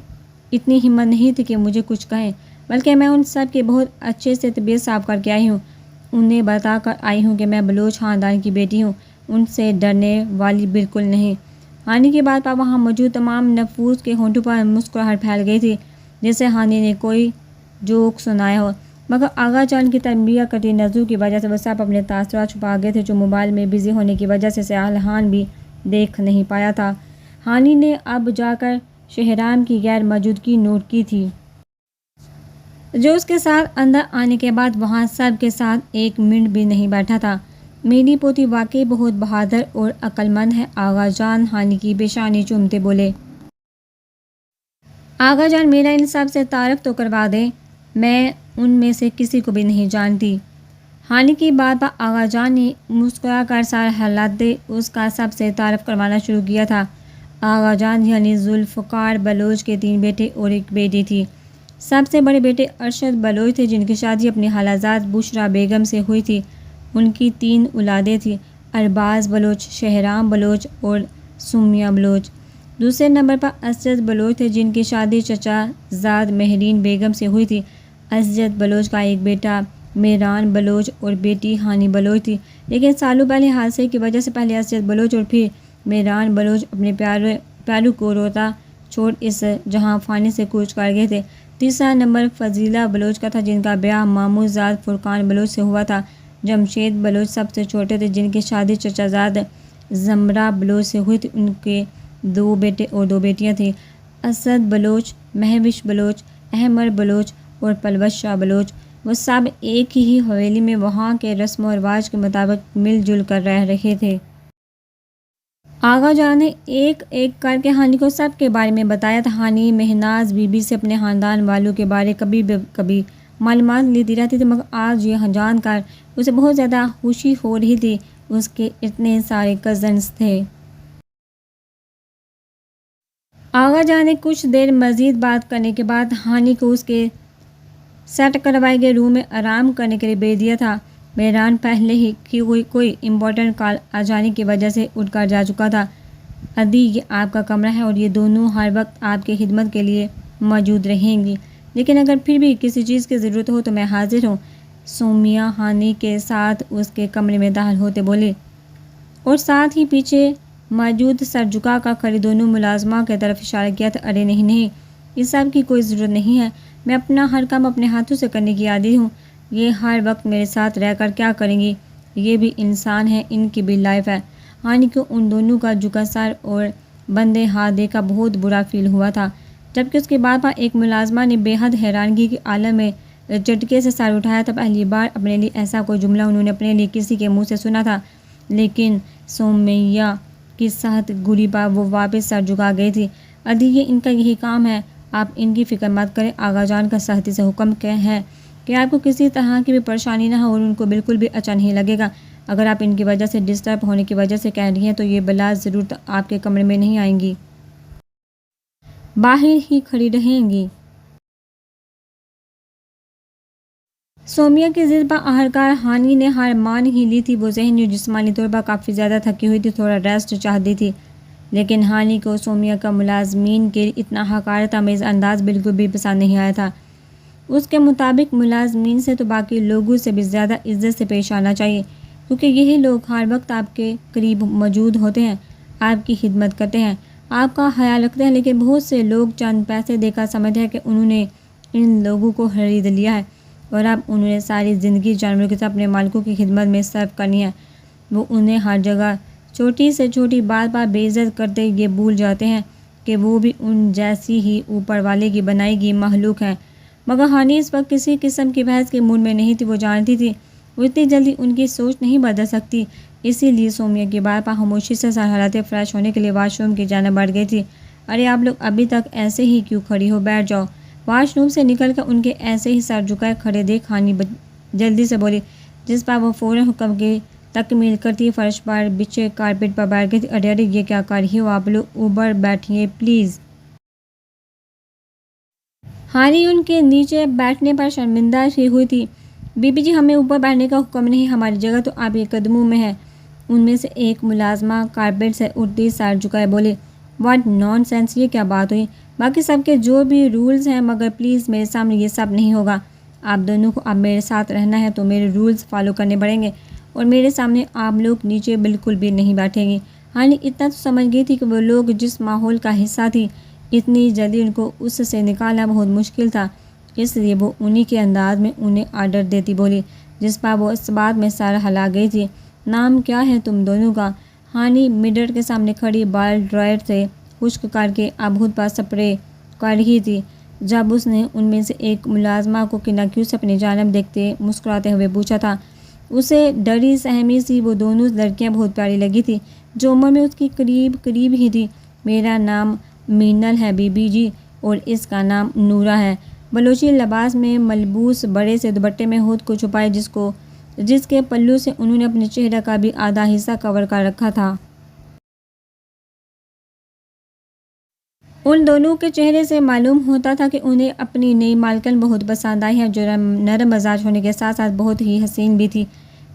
اتنی ہمت نہیں تھی کہ مجھے کچھ کہیں، بلکہ میں ان سب کے بہت اچھے سے طبیعت صاف کر کے آئی ہوں۔ انہیں بتا کر آئی ہوں کہ میں بلوچ خاندان کی بیٹی ہوں، ان سے ڈرنے والی بالکل نہیں۔ ہانی کی بات پر وہاں موجود تمام نفوس کے ہونٹوں پر مسکراہٹ پھیل گئی تھی، جیسے ہانی نے کوئی جوک سنایا ہو، مگر آغا جان کی تربیت کرتی نظروں کی وجہ سے وہ سب اپنے تاثرات چھپا گئے تھے، جو موبائل میں بزی ہونے کی وجہ سے سیاح خان بھی دیکھ نہیں پایا تھا۔ ہانی نے اب جا کر شہرام کی غیر موجودگی نوٹ کی تھی، جو اس کے ساتھ اندر آنے کے بعد وہاں سب کے ساتھ ایک منٹ بھی نہیں بیٹھا تھا۔ میری پوتی واقعی بہت بہادر اور عقل مند ہے، آغا جان ہانی کی پیشانی چومتے بولے۔ آغا جان، میرا ان سب سے تعارف تو کروا دیں، میں ان میں سے کسی کو بھی نہیں جانتی۔ ہانی کی بات پر آغا جان نے مسکرا کر سر ہلاتے اس کا سب سے تعارف کروانا شروع کیا تھا۔ آغا جان یعنی ذوالفقار بلوچ کے 3 بیٹے اور 1 بیٹی تھی۔ سب سے بڑے بیٹے ارشد بلوچ تھے، جن کی شادی اپنی خالازاد بشریٰ بیگم سے ہوئی تھی۔ ان کی 3 اولادیں تھیں، ارباز بلوچ، شہرام بلوچ اور سمیہ بلوچ۔ دوسرے نمبر پر اسجد بلوچ تھے، جن کی شادی چچا زاد مہرین بیگم سے ہوئی تھی۔ اسجد بلوچ کا ایک بیٹا میران بلوچ اور بیٹی ہانی بلوچ تھی، لیکن سالوں پہلے حادثے کی وجہ سے پہلے اسجد بلوچ اور پھر میران بلوچ اپنے پیاروں کو روتا چھوڑ اس جہاں فانی سے کوچ کر گئے تھے۔ تیسرا نمبر فضیلہ بلوچ کا تھا، جن کا بیاہ ماموں زاد فرقان بلوچ سے ہوا تھا۔ جمشید بلوچ سب سے چھوٹے تھے، جن کی شادی چچا زاد زمرہ بلوچ سے ہوئی تھی۔ ان کے 2 بیٹے اور 2 بیٹیاں تھیں، اسد بلوچ، مہوش بلوچ، احمر بلوچ اور پلوش شاہ بلوچ۔ وہ سب ایک ہی حویلی میں وہاں کے رسم و رواج کے مطابق مل جل کر رہ رہے تھے۔ آغا جان نے ایک ایک کر کے ہانی کو سب کے بارے میں بتایا تھا۔ ہانی مہناز بی بی سے اپنے خاندان والوں کے بارے کبھی معلومات لیتی رہتی تھی، مگر آج یہ جان کر اسے بہت زیادہ خوشی ہو رہی تھی، اس کے اتنے سارے کزنز تھے۔ آغا ہوا جانے کچھ دیر مزید بات کرنے کے بعد ہانی کو اس کے سیٹ کروائے گئے روم میں آرام کرنے کے لیے بھیج دیا تھا۔ مہران پہلے ہی کی کوئی امپورٹنٹ کال آ جانے کی وجہ سے اٹھ کر جا چکا تھا۔ ادی یہ آپ کا کمرہ ہے اور یہ دونوں ہر وقت آپ کی خدمت کے لیے موجود رہیں گی، لیکن اگر پھر بھی کسی چیز کی ضرورت ہو تو میں حاضر ہوں، سومیا ہانی کے ساتھ اس کے کمرے میں داخل ہوتے بولی، اور ساتھ ہی پیچھے موجود سر جھکا کر کھڑی دونوں ملازمہ کی طرف اشارہ کیا تھا۔ ارے نہیں، اس سب کی کوئی ضرورت نہیں ہے، میں اپنا ہر کام اپنے ہاتھوں سے کرنے کی عادی ہوں، یہ ہر وقت میرے ساتھ رہ کر کیا کریں گی، یہ بھی انسان ہے، ان کی بھی لائف ہے۔ ہانی کو ان دونوں کا جھکا سر اور بندے ہاتھ دیکھ کر بہت برا فیل ہوا تھا، جبکہ اس کے بعد ایک ملازمہ نے بے حد حیرانگی کے عالم میں جھٹکے سے سر اٹھایا تھا۔ پہلی بار اپنے لیے ایسا کوئی جملہ انہوں نے اپنے لیے کسی کے منہ سے سنا تھا، لیکن سومیا کی سخت گولی پر وہ واپس سر جھکا گئی تھی۔ ادی یہ ان کا یہی کام ہے، آپ ان کی فکر مت کریں، آغا جان کا سختی سے حکم ہے کہ آپ کو کسی طرح کی بھی پریشانی نہ ہو اور ان کو بالکل بھی اچھا نہیں لگے گا۔ اگر آپ ان کی وجہ سے ڈسٹرب ہونے کی وجہ سے کہہ رہی ہیں تو یہ بلا ضرورت آپ کے کمرے میں نہیں آئیں گی، باہر ہی کھڑی رہیں گی۔ سومیا کی ضد پر آخرکار ہانی نے ہار مان ہی لی تھی۔ وہ ذہنی اور جسمانی طور پر کافی زیادہ تھکی ہوئی تھی، تھوڑا ریسٹ چاہتی تھی، لیکن ہانی کو سومیا کا ملازمین کے اتنا حقارت آمیز انداز بالکل بھی پسند نہیں آیا تھا۔ اس کے مطابق ملازمین سے تو باقی لوگوں سے بھی زیادہ عزت سے پیش آنا چاہیے، کیونکہ یہی لوگ ہر وقت آپ کے قریب موجود ہوتے ہیں، آپ کی خدمت کرتے ہیں، آپ کا خیال رکھتے ہیں، لیکن بہت سے لوگ چند پیسے دے کر سمجھتے ہیں کہ انہوں نے ان لوگوں کو خرید لیا ہے اور اب انہوں نے ساری زندگی جانوروں کے ساتھ اپنے مالکوں کی خدمت میں صرف کرنی ہے۔ وہ انہیں ہر جگہ چھوٹی سے چھوٹی بات پر بے عزت کرتے یہ بھول جاتے ہیں کہ وہ بھی ان جیسی ہی اوپر والے کی بنائی ہوئی مخلوق ہیں۔ مگر ہانی اس وقت کسی قسم کی بحث کے موڈ میں نہیں تھی۔ وہ جانتی تھی وہ اتنی جلدی ان کی سوچ نہیں بدل سکتی، اسی لیے سومیا کی بات پر خاموشی سے سر ہلاتے فریش ہونے کے لیے واش روم کی جانب بڑھ گئی تھی۔ ارے آپ لوگ ابھی تک ایسے ہی کیوں کھڑی ہو، بیٹھ جاؤ۔ واش روم سے نکل کر ان کے ایسے ہی سر جھکائے کھڑے دیکھ ہانی جلدی سے بولی، جس پر وہ فوراً حکم کی تکمیل کرتی فرش پر بچھے کارپیٹ پر بیٹھ گئی تھی۔ ارے یہ کیا کر رہی ہو آپ لوگ، اوپر بیٹھیے پلیز۔ ہانی ان کے نیچے بیٹھنے پر شرمندہ سی ہوئی تھی۔ بی بی جی ہمیں اوپر بیٹھنے کا حکم نہیں، ہماری جگہ تو آپ کے قدموں میں ہے، ان میں سے ایک ملازمہ کارپیٹ سے اٹھتی سر جھکائے بولی۔ واٹ نان سینس، یہ کیا بات ہوئی، باقی سب کے جو بھی رولز ہیں، مگر پلیز میرے سامنے یہ سب نہیں ہوگا، آپ دونوں کو اب میرے ساتھ رہنا ہے تو میرے رولز فالو کرنے پڑیں گے، اور میرے سامنے آپ لوگ نیچے بالکل بھی نہیں بیٹھیں گے۔ ہانی اتنا تو سمجھ گئی تھی کہ وہ لوگ جس ماحول کا حصہ تھی، اتنی جلدی ان کو اس سے نکالنا بہت مشکل تھا، اس لیے وہ انہی کے انداز میں انہیں آرڈر دیتی بولی، جس پر وہ اس بات میں سر ہلا گئی تھی۔ نام کیا ہے تم دونوں کا؟ ہانی مرر کے سامنے کھڑی بال ڈرائر سے خشک کر کے اب خود پر سپرے کر رہی تھی، جب اس نے ان میں سے ایک ملازمہ کو کناروں سے اپنی جانب دیکھتے مسکراتے ہوئے پوچھا تھا۔ اسے ڈری سہمی سی وہ دونوں لڑکیاں بہت پیاری لگی تھی، جو عمر میں اس کی قریب ہی تھی۔ میرا نام مینل ہے بی بی جی، اور اس کا نام نورا ہے۔ بلوچی لباس میں ملبوس بڑے سے دوپٹے میں خود کو چھپائے، جس کے پلو سے انہوں نے اپنے چہرے کا بھی آدھا حصہ کور کر رکھا تھا۔ ان دونوں کے چہرے سے معلوم ہوتا تھا کہ انہیں اپنی نئی مالکن بہت پسند آئی ہے، جو نرم مزاج ہونے کے ساتھ ساتھ بہت ہی حسین بھی تھی۔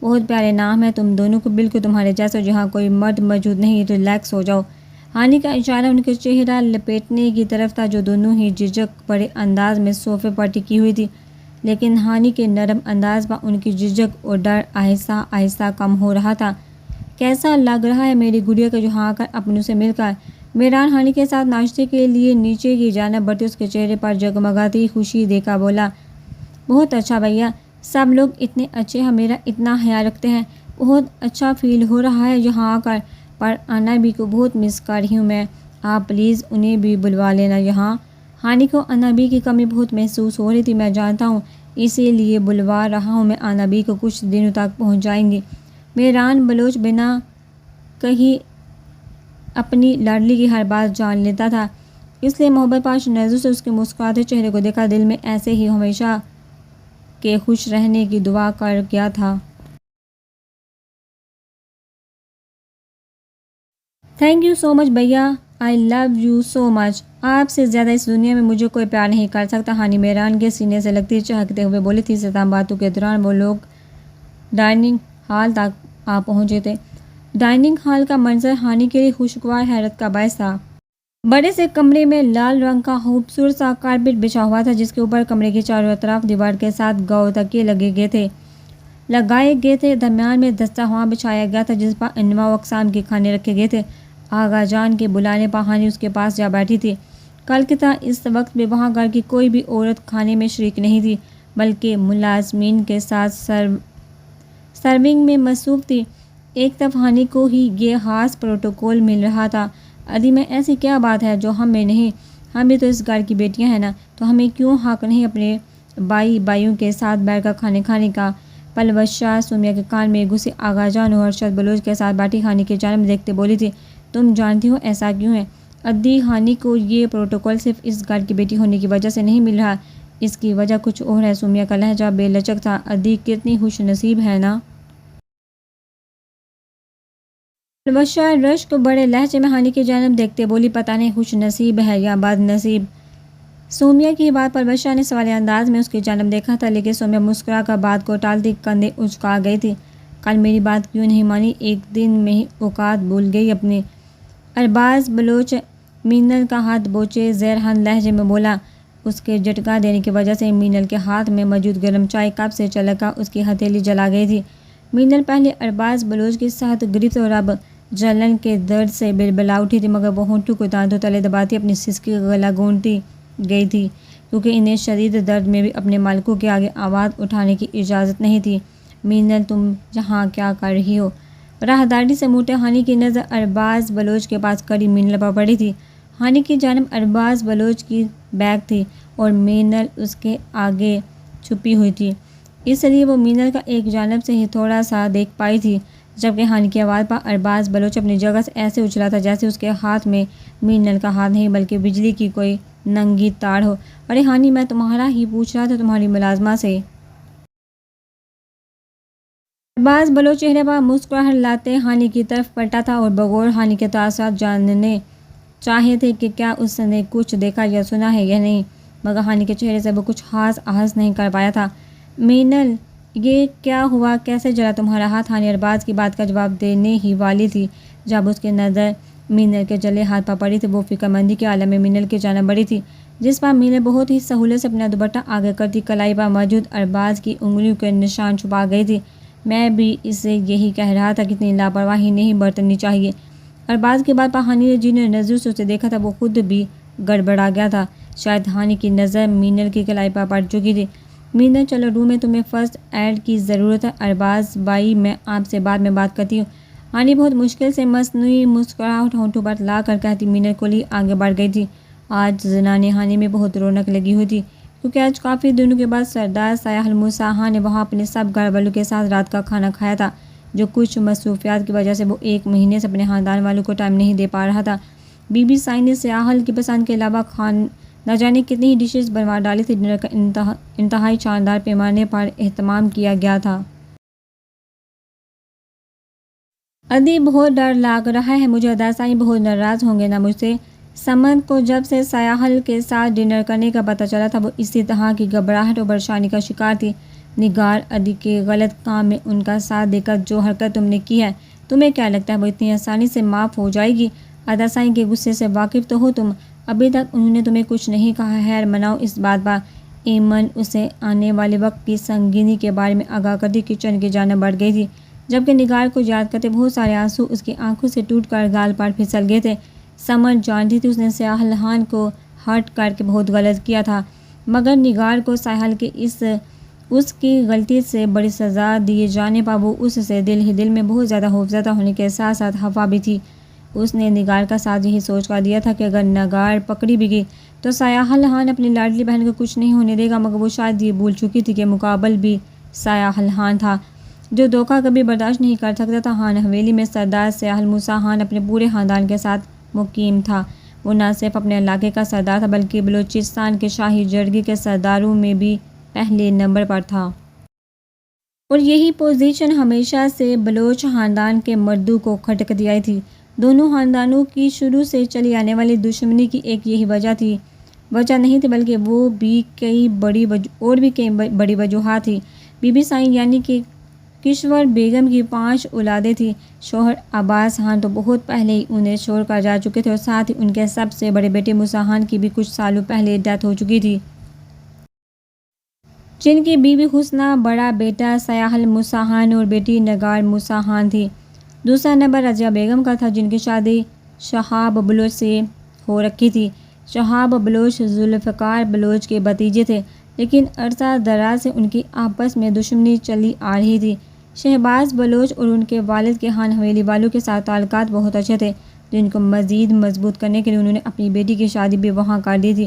بہت پیارے نام ہے تم دونوں کو، بالکل تمہارے جیسے، جہاں کوئی مرد موجود نہیں، ریلیکس ہو جاؤ۔ ہانی کا اشارہ ان کے چہرہ لپیٹنے کی طرف تھا، جو دونوں ہی جھجک بڑے انداز میں صوفے پر ٹکی ہوئی تھی، لیکن ہانی کے نرم انداز پر ان کی جھجک اور ڈر آہستہ آہستہ کم ہو رہا تھا۔ کیسا لگ رہا ہے میری گڑیا کو یہاں آ کر اپنوں سے مل کر؟ مہران ہانی کے ساتھ ناشتے کے لیے نیچے کی جانب بڑھتے اس کے چہرے پر جگمگاتی خوشی دیکھا بولا۔ بہت اچھا بھیا، سب لوگ اتنے اچھے ہیں، میرا اتنا خیال رکھتے ہیں، بہت اچھا فیل ہو رہا ہے یہاں آ کر، پر انابی کو بہت مس کر رہی ہوں میں، آپ پلیز انہیں بھی بلوا لینا یہاں۔ ہانی کو انابی کی کمی بہت محسوس ہو رہی تھی، میں جانتا ہوں، اسی لیے بلوا رہا ہوں میں، انابی کو کچھ دنوں تک پہنچ جائیں گی۔ مہران بلوچ بنا کہیں اپنی لاڈلی کی ہر بات جان لیتا تھا، اس لیے محبت پاش نظروں سے اس کے مسکراتے چہرے کو دیکھا دل میں ایسے ہی ہمیشہ کے خوش رہنے کی دعا کر گیا تھا۔ تھینک یو سو مچ بھیا، آئی لو یو سو مچ. آپ سے زیادہ اس دنیا میں مجھے کوئی پیار نہیں کر سکتا. ہانی میران کے سینے سے لگتی چہکتے ہوئے بولی تھی. تمام باتوں کے دوران وہ لوگ ڈائننگ ہال تک آ پہنچے تھے. ڈائننگ ہال کا منظر ہانی کے لیے خوشگوار حیرت کا باعث تھا. بڑے سے کمرے میں لال رنگ کا خوبصورت سا کارپیٹ بچھا ہوا تھا جس کے اوپر کمرے کی چاروں طرف دیوار کے ساتھ گو تکیے لگائے گئے تھے. درمیان میں دسترخوان بچھایا گیا تھا جس پر انواع و اقسام کے کھانے رکھے گئے تھے. آغا جان کے بلانے پر ہانی اس کے پاس جا بیٹھی تھی. کل کی طرح اس وقت بھی وہاں گھر کی کوئی بھی عورت کھانے میں شریک نہیں تھی بلکہ ملازمین کے ساتھ سرونگ میں مصروف تھی. ایک طرف ہانی کو ہی یہ خاص پروٹوکول مل رہا تھا. ادی میں ایسی کیا بات ہے جو ہم میں نہیں؟ ہم بھی تو اس گھر کی بیٹیاں ہیں نا, تو ہمیں کیوں حق نہیں اپنے بھائیوں کے ساتھ بیٹھ کر کھانے کا؟ پلوشا سومیا کے کان میں گھسی. آغا جان اور ارشد بلوچ کے ساتھ بیٹھی ہانی کی جانب دیکھتے بولی تھی. تم جانتی ہو ایسا کیوں ہے؟ ادی ہانی کو یہ پروٹوکول صرف اس گھر کی بیٹی ہونے کی وجہ سے نہیں مل رہا, اس کی وجہ کچھ اور ہے. سومیا کا لہجہ بے لچک تھا. ادی کتنی خوش نصیب ہے نا. پلوشا رش کو بڑے لہجے میں ہانی کی جانب دیکھتے بولی. پتہ نہیں خوش نصیب ہے یا بد نصیب. سومیا کی بات پر پلوشا نے سوالیہ انداز میں اس کی جانب دیکھا تھا لیکن سومیا مسکرا کر بات کو ٹالتی کندھے اچکا گئی تھی. کل میری بات کیوں نہیں مانی؟ ایک دن میں ہی اوقات بھول گئی اپنے. ارباز بلوچ مینل کا ہاتھ بوچے زہرہن لہجے میں بولا. اس کے جھٹکا دینے کی وجہ سے مینل کے ہاتھ میں موجود گرم چائے کپ سے چلک کر اس کی ہتھیلی جلا گئی تھی. مینل پہلے ارباز بلوچ کی سخت گرفت اور اب جلن کے درد سے بلبلا اٹھی تھی مگر وہ ہونٹوں کو دانتوں تلے دباتی اپنی سسکی گلا گونتی گئی تھی کیونکہ انہیں شدید درد میں بھی اپنے مالکوں کے آگے آواز اٹھانے کی اجازت نہیں تھی. مینل تم یہاں کیا کر رہی ہو؟ راہداری سے موٹے ہانی کی نظر ارباز بلوچ کے پاس کھڑی مینل پر پڑی تھی. ہانی کی جانب ارباز بلوچ کی بیگ تھی اور مینل اس کے آگے چھپی ہوئی تھی, اس لیے وہ مینل کا ایک جانب سے ہی تھوڑا سا دیکھ پائی تھی. جبکہ ہانی کی آواز پر ارباز بلوچ اپنی جگہ سے ایسے اچھلا تھا جیسے اس کے ہاتھ میں مینل کا ہاتھ نہیں بلکہ بجلی کی کوئی ننگی تار ہو. ارے ہانی, میں تمہارا ہی پوچھ رہا تھا تمہاری ملازمہ سے. ارباز بلوچ چہرے پر مسکراہٹ لاتے ہانی کی طرف پلٹا تھا اور بغور ہانی کے تاثرات جاننے چاہے تھے کہ کیا اس نے کچھ دیکھا یا سنا ہے یا نہیں, مگر ہانی کے چہرے سے وہ کچھ خاص احساس نہیں کر پایا تھا. مینل یہ کیا ہوا, کیسے جلا تمہارا ہاتھ؟ ہانی ارباز کی بات کا جواب دینے ہی والی تھی جب اس کی نظر مینل کے جلے ہاتھ پر پڑی تھی. وہ فکر مندی کے عالم میں مینل کی جانب بڑھی تھی جس پر مینل بہت ہی سہولت سے اپنا دوپٹہ آگے کرتی کلائی پر موجود ارباز کی انگلیوں کے نشان چھپا گئی تھی. میں بھی اسے یہی کہہ رہا تھا کہ اتنی لاپرواہی نہیں برتنی چاہیے. ارباز کی بات پر ہانی نے جن نظروں سے اسے دیکھا تھا وہ خود بھی گڑبڑا گیا تھا. شاید ہانی کی نظر مینل کی کلائی پر پڑ چکی تھی. مینل چلو روم میں, تمہیں فرسٹ ایڈ کی ضرورت ہے. ارباز بھائی میں آپ سے بعد میں بات کرتی ہوں. ہانی بہت مشکل سے مصنوعی مسکراہٹ ہونٹوں پر لا کر کہتی. مینل کولی آگے بڑھ گئی تھی. آج زنانِ ہانی میں بہت رونق لگی ہوئی تھی کیونکہ آج کافی دنوں کے بعد سردار سیاح موسیٰ خان نے وہاں اپنے سب گھر والوں کے ساتھ رات کا کھانا کھایا تھا جو کچھ مصروفیات کی وجہ سے وہ ایک مہینے سے اپنے خاندان والوں کو ٹائم نہیں دے پا رہا تھا. بی بی سائی نے سیاحل کی پسند کے علاوہ نہ جانے کتنی ہی ڈشز بنوا ڈالی تھی. ڈنر کا انتہائی شاندار پیمانے پر اہتمام کیا گیا تھا. ادی بہت ڈر لگ رہا ہے مجھے. ادا سائی بہت ناراض ہوں گے نا مجھ سے. سمنت کو جب سے سیاحل کے ساتھ ڈنر کرنے کا پتہ چلا تھا وہ اسی طرح کی گھبراہٹ اور پریشانی کا شکار تھی. نگار, ادی کے غلط کام میں ان کا ساتھ دے کر جو حرکت تم نے کی ہے تمہیں کیا لگتا ہے وہ اتنی آسانی سے معاف ہو جائے گی؟ ادا سائی کے غصے سے واقف تو ہو تم. ابھی تک انہوں نے تمہیں کچھ نہیں کہا. خیر مناؤ اس بات پر. ایمن اسے آنے والے وقت کی سنگینی کے بارے میں آگاہ کرتی کچن کی جانب بڑھ گئی تھی جبکہ نگار کو یاد کرتے بہت سارے آنسو اس کی آنکھوں سے ٹوٹ کر گال پر پھسل گئے تھے. سمجھ جانتی تھی اس نے سیاحل خان کو ہرٹ کر کے بہت غلط کیا تھا مگر نگار کو سیاحل کے اس کی غلطی سے بڑی سزا دیے جانے پر وہ اس سے دل ہی دل میں بہت زیادہ خوفزدہ ہونے کے ساتھ ساتھ خفا بھی تھی. اس نے نگار کا ساتھ یہی سوچ کر دیا تھا کہ اگر نگار پکڑی بھی گئی تو سیاحل خان اپنی لاڈلی بہن کو کچھ نہیں ہونے دے گا مگر وہ شاید یہ بھول چکی تھی کہ مقابل بھی سیاحل خان تھا جو دھوکہ کبھی برداشت نہیں کر سکتا تھا. خان حویلی میں سردار سیاحل موسیٰ خان اپنے پورے خاندان کے ساتھ مقیم تھا. وہ نہ صرف اپنے علاقے کا سردار تھا بلکہ بلوچستان کے شاہی جرگے کے سرداروں میں بھی پہلے نمبر پر تھا اور یہی پوزیشن ہمیشہ سے بلوچ خاندان کے مردوں کو کھٹکتی آئی تھی. دونوں خاندانوں کی شروع سے چلی آنے والی دشمنی کی ایک یہی وجہ نہیں تھی، بلکہ وہ بھی کئی بڑی وجوہات تھی۔ بی بی سائیں یعنی کہ کشور بیگم کی 5 اولادیں تھیں۔ شوہر عباس خان تو بہت پہلے ہی انہیں چھوڑ کر جا چکے تھے، اور ساتھ ہی ان کے سب سے بڑے بیٹے موسیٰ خان کی بھی کچھ سالوں پہلے ڈیتھ ہو چکی تھی، جن کی بیوی حسنہ، بڑا بیٹا سیاحل موسیٰ خان اور بیٹی نگار موسیٰ خان تھی۔ دوسرا نمبر رضیہ بیگم کا تھا، جن کی شادی شہاب بلوچ سے ہو رکھی تھی۔ شہاب بلوچ ذوالفقار بلوچ کے بھتیجے تھے، لیکن عرصہ دراز سے ان کی آپس میں دشمنی چلی آ رہی تھی۔ شہباز بلوچ اور ان کے والد کے خان حویلی والوں کے ساتھ تعلقات بہت اچھے تھے، جن کو مزید مضبوط کرنے کے لیے انہوں نے اپنی بیٹی کی شادی بھی وہاں کر دی تھی،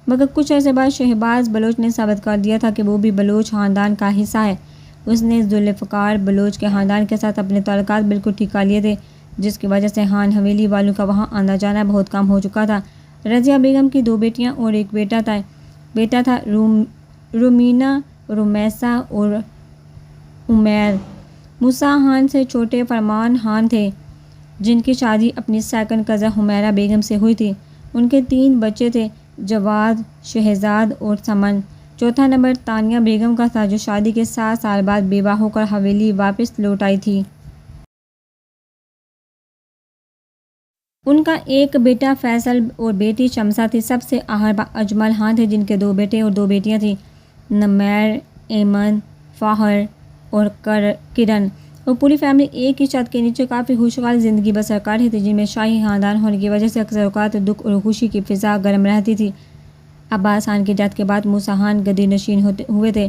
مگر کچھ عرصے بعد شہباز بلوچ نے ثابت کر دیا تھا کہ وہ بھی بلوچ خاندان کا حصہ ہے۔ اس نے ذوالفقار بلوچ کے خاندان کے ساتھ اپنے تعلقات بالکل ٹھیک کر لیے تھے، جس کی وجہ سے خان حویلی والوں کا وہاں آنا جانا بہت کم ہو چکا تھا۔ رضیہ بیگم کی 2 بیٹیاں اور ایک بیٹا تھا، رومینہ، رومیسہ اور عمیر۔ موسیٰ خان سے چھوٹے فرمان خان تھے، جن کی شادی اپنی سیکنڈ کزن حمیرہ بیگم سے ہوئی تھی۔ ان کے 3 بچے تھے، جواد، شہزاد اور سمن۔ چوتھا نمبر تانیہ بیگم کا تھا، جو شادی کے 7 سال بعد بیوہ ہو کر حویلی واپس لوٹ آئی تھی۔ ان کا ایک بیٹا فیصل اور بیٹی شمسہ تھی۔ سب سے آخر پر اجمل خان تھے، جن کے 2 بیٹے اور 2 بیٹیاں تھیں، نمیر، ایمن، فخر اور کرن، اور پوری فیملی ایک ہی چھت کے نیچے کافی خوشحال زندگی بسر کر رہی تھی، جن میں شاہی خاندان ہونے کی وجہ سے اکثر اوقات دکھ اور خوشی کی فضا گرم رہتی تھی۔ عباس خان کی ڈیتھ کے بعد موسیٰ خان گدی نشین ہوئے تھے،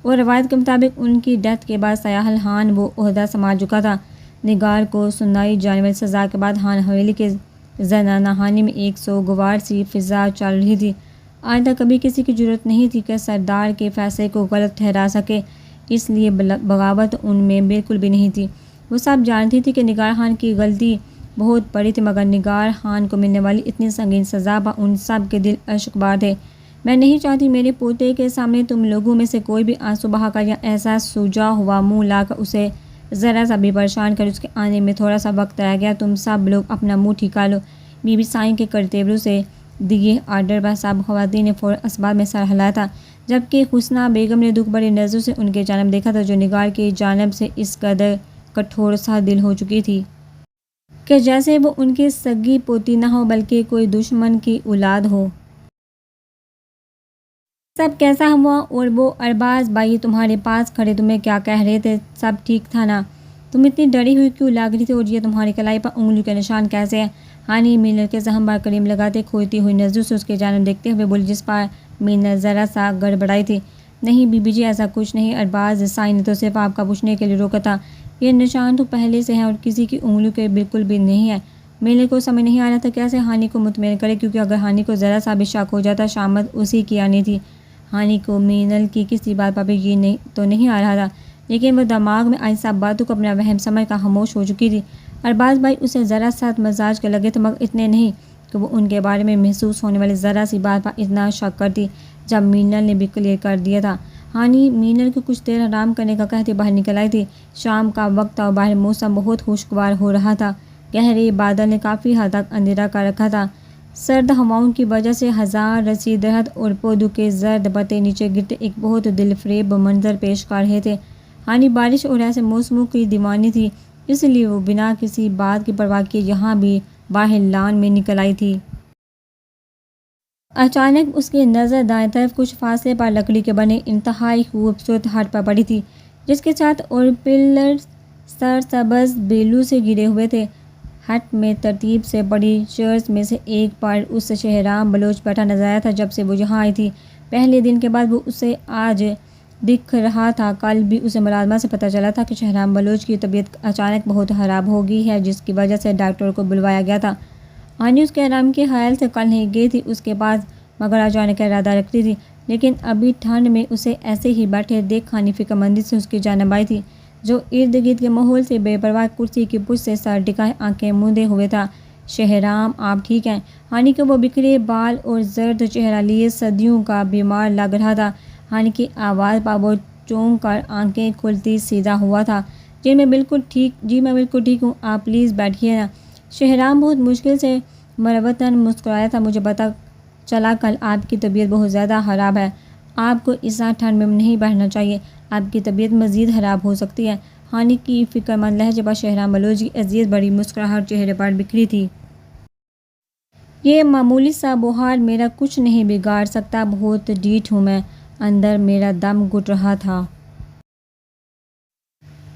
اور روایت کے مطابق ان کی ڈیتھ کے بعد سیاحل خان وہ عہدہ سنبھال چکا تھا۔ نگار کو سنائی جانے والی سزا کے بعد خان حویلی کے زنانہ خانے میں ایک سوگوار سی فضا چل رہی تھی۔ آج تک کبھی کسی کی جرأت نہیں تھی کہ سردار کے فیصلے کو غلط ٹھہرا سکے، اس لیے بغاوت ان میں بالکل بھی نہیں تھی۔ وہ سب جانتی تھی کہ نگار خان کی غلطی بہت بڑی تھی، مگر نگار خان کو ملنے والی اتنی سنگین سزا پر ان سب کے دل اشک بار تھے۔ میں نہیں چاہتی میرے پوتے کے سامنے تم لوگوں میں سے کوئی بھی آنسو بہا کر یا ایسا سوجا ہوا منہ لا کر اسے ذرا سا بھی پریشان کر۔ اس کے آنے میں تھوڑا سا وقت رہ گیا، تم سب لوگ اپنا منہ ٹھیکا لو۔ بی بی سائیں کے کرتیبروں سے دیے آرڈر پر سب خواتین نے فوراً اسباب میں سر ہلایا تھا، جبکہ حسنہ بیگم نے دکھ بھری نظروں سے ان کی جانب دیکھا تھا، جو نگار کی جانب سے اس قدر کٹھور سا دل ہو چکی تھی کہ جیسے وہ ان کی سگی پوتی نہ ہو بلکہ کوئی دشمن کی اولاد ہو۔ سب کیسا ہوا؟ اور وہ ارباز بھائی تمہارے پاس کھڑے تمہیں کیا کہہ رہے تھے؟ سب ٹھیک تھا نا؟ تم اتنی ڈری ہوئی کیوں لگ رہی تھی، اور یہ تمہاری کلائی پر انگلیوں کے نشان کیسے ہیں؟ ہانی مینر کے زخم پر کریم لگاتے کھوتی ہوئی نظروں سے اس کے جانب دیکھتے ہوئے بولی، جس پر مینر ذرا سا گڑبڑائی تھی۔ نہیں بی بی جی، ایسا کچھ نہیں، ارباز سائیں نے تو صرف آپ کا پوچھنے کے لیے روکا تھا۔ یہ نشان تو پہلے سے ہیں اور کسی کی انگلیوں کے بالکل بھی نہیں ہے۔ مینر کو سمجھ نہیں آ رہا تھا کیسے ہانی کو مطمئن کرے، کیونکہ اگر ہانی کو ذرا سا بھی شک ہو جاتا شامت اسی کی آنی تھی۔ ہانی کو مینر کی کسی بات پر بھی یہ تو نہیں آ رہا تھا، لیکن وہ دماغ میں آئی سب باتوں کو اپنا وہم سمجھ کر خاموش ہو چکی تھی۔ ارباز بھائی اسے ذرا سخت مزاج کے لگے تھے، مگر اتنے نہیں کہ وہ ان کے بارے میں محسوس ہونے والی ذرا سی بات پر اتنا شک کرتی۔ جب مینر نے بھی کلیئر کر دیا تھا، ہانی مینر کو کچھ دیر آرام کرنے کا کہتے باہر نکل آئی تھی۔ شام کا وقت تھا اور باہر موسم بہت خوشگوار ہو رہا تھا۔ گہرے بادل نے کافی حد تک اندھیرا کر رکھا تھا۔ سرد ہواؤں کی وجہ سے ہزار رسی درخت اور پودوں کے زرد پتے نیچے گرتے ایک بہت دل فریب منظر پیش کر رہے تھے۔ ہانی بارش اور ایسے موسموں کی دیوانی تھی، اس لیے وہ بنا کسی بات کی پرواہ کیے یہاں بھی باہر لان میں نکل آئی تھی۔ اچانک اس کی نظر دائیں طرف کچھ فاصلے پر لکڑی کے بنے انتہائی خوبصورت ہٹ پر پڑی تھی، جس کے چھت اور پلر سرسبز بیلوں سے گھرے ہوئے تھے۔ ہٹ میں ترتیب سے پڑی چیئرز میں سے ایک پر اس شہرام بلوچ بیٹھا نظر آیا تھا۔ جب سے وہ یہاں آئی تھی، پہلے دن کے بعد وہ اسے آج دکھ رہا تھا۔ کل بھی اسے ملازمہ سے پتہ چلا تھا کہ شہرام بلوچ کی طبیعت اچانک بہت خراب ہو گئی ہے، جس کی وجہ سے ڈاکٹر کو بلوایا گیا تھا۔ ہانی اس کے آرام کے خیال سے کل نہیں گئی تھی اس کے پاس، مگر آج جانے کا ارادہ رکھتی تھی، لیکن ابھی ٹھنڈ میں اسے ایسے ہی بیٹھے دیکھ ہانی فکر مندی سے اس کی جانب آئی تھی، جو ارد گرد کے ماحول سے بے پرواہ کرسی کی پشت سے سر ٹکائے آنکھیں موندے ہوئے تھا۔ شہرام آپ ٹھیک ہیں؟ ہانی کو وہ بکھرے بال اور زرد چہرہ لیے صدیوں کا بیمار لگ رہا تھا۔ ہانی کی آواز پر وہ چونک کر آنکھیں کھلتی سیدھا ہوا تھا۔ جی میں بالکل ٹھیک ہوں، آپ پلیز بیٹھیے نا۔ شہرام بہت مشکل سے مروتاً مسکرایا تھا۔ مجھے پتہ چلا کل آپ کی طبیعت بہت زیادہ خراب ہے، آپ کو اس ٹھنڈ میں نہیں بیٹھنا چاہیے، آپ کی طبیعت مزید خراب ہو سکتی ہے۔ ہانی کی فکر مند لہجے پر شہرام بلوچ کی عزیز بڑی مسکراہٹ چہرے پر بکھری تھی۔ یہ معمولی سا بخار میرا کچھ نہیں بگاڑ سکتا، بہت ڈھیٹ ہوں میں۔ اندر میرا دم گھٹ رہا تھا،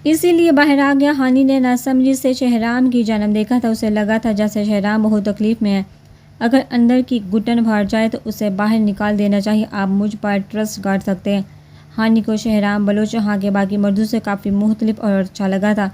اسی لیے باہر آ گیا۔ ہانی نے ناسمجھی سے شہرام کی جانب دیکھا تھا، اسے لگا تھا جیسے شہرام بہت تکلیف میں ہے، اگر اندر کی گھٹن بھر جائے تو اسے باہر نکال دینا چاہیے۔ آپ مجھ پر ٹرسٹ کر سکتے ہیں۔ ہانی کو شہرام بلوچ وہاں کے باقی مردوں سے کافی مختلف اور اچھا لگا تھا،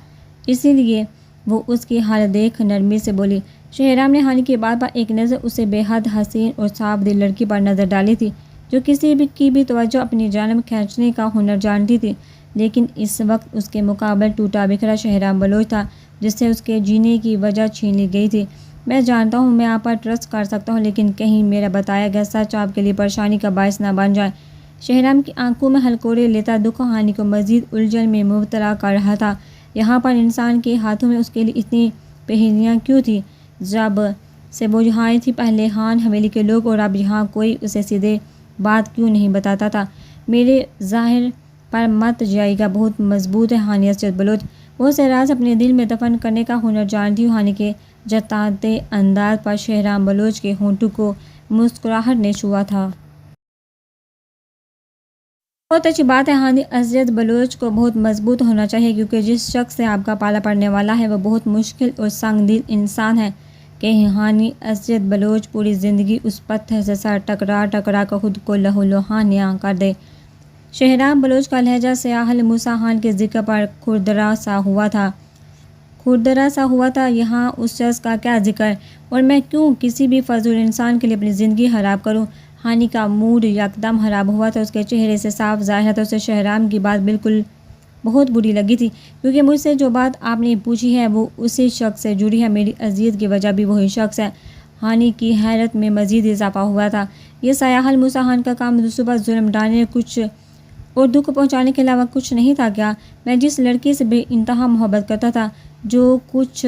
اسی لیے وہ اس کی حالت دیکھ نرمی سے بولی۔ شہرام نے ہانی کی بات پر ایک نظر اسے بے حد حسین اور صاف دل لڑکی پر نظر ڈالی تھی، جو کسی کی بھی توجہ اپنی جانب کھینچنے کا ہنر جانتی تھی، لیکن اس وقت اس کے مقابل ٹوٹا بکھرا شہرام بلوچ تھا، جس سے اس کے جینے کی وجہ چھین لی گئی تھی۔ میں جانتا ہوں میں آپ پر ٹرسٹ کر سکتا ہوں، لیکن کہیں میرا بتایا گیا سچ آپ کے لیے پریشانی کا باعث نہ بن جائے۔ شہرام کی آنکھوں میں ہلکورے لیتا دکھ ہانی کو مزید الجھن میں مبتلا کر رہا تھا۔ یہاں پر انسان کے ہاتھوں میں اس کے لیے اتنی پہیلیاں کیوں تھیں؟ جب سے وہ یہاں آئی تھی پہلے خان حویلی کے لوگ اور اب یہاں کوئی اسے سیدھے بات کیوں نہیں بتاتا تھا؟ میرے ظاہر پر مت جائے گا، بہت مضبوط ہے ہانی اسجد بلوچ، بہت سے راز اپنے دل میں دفن کرنے کا ہنر جانتی ہوں۔ ہانی کے جتاتے انداز پر شہرام بلوچ کے ہونٹوں کو مسکراہٹ نے چھوا تھا۔ بہت اچھی بات ہے ہانی اسجد بلوچ کو بہت مضبوط ہونا چاہیے، کیونکہ جس شخص سے آپ کا پالا پڑنے والا ہے وہ بہت مشکل اور سنگ دل انسان ہے۔ کہ ہانی اسجد بلوچ پوری زندگی اس پتھر سے سر ٹکرا کر خود کو لہو لہانیاں کر دے۔ شہرام بلوچ کا لہجہ سیاحل موسیٰ خان کے ذکر پر کھردرا سا ہوا تھا۔ یہاں اس شخص کا کیا ذکر، اور میں کیوں کسی بھی فضول انسان کے لیے اپنی زندگی خراب کروں؟ ہانی کا موڈ یکدم خراب ہوا تھا، اس کے چہرے سے صاف ظاہر تھا اسے شہرام کی بات بالکل بہت بری لگی تھی، کیونکہ مجھ سے جو بات آپ نے پوچھی ہے وہ اسی شخص سے جڑی ہے، میری اذیت کی وجہ بھی وہی شخص ہے۔ ہانی کی حیرت میں مزید اضافہ ہوا تھا۔ یہ سیاحل موسیٰ خان کا کام دوسروں پر ظلم ڈالنے کچھ اور دکھ پہنچانے کے علاوہ کچھ نہیں تھا کیا؟ میں جس لڑکی سے بے انتہا محبت کرتا تھا، جو کچھ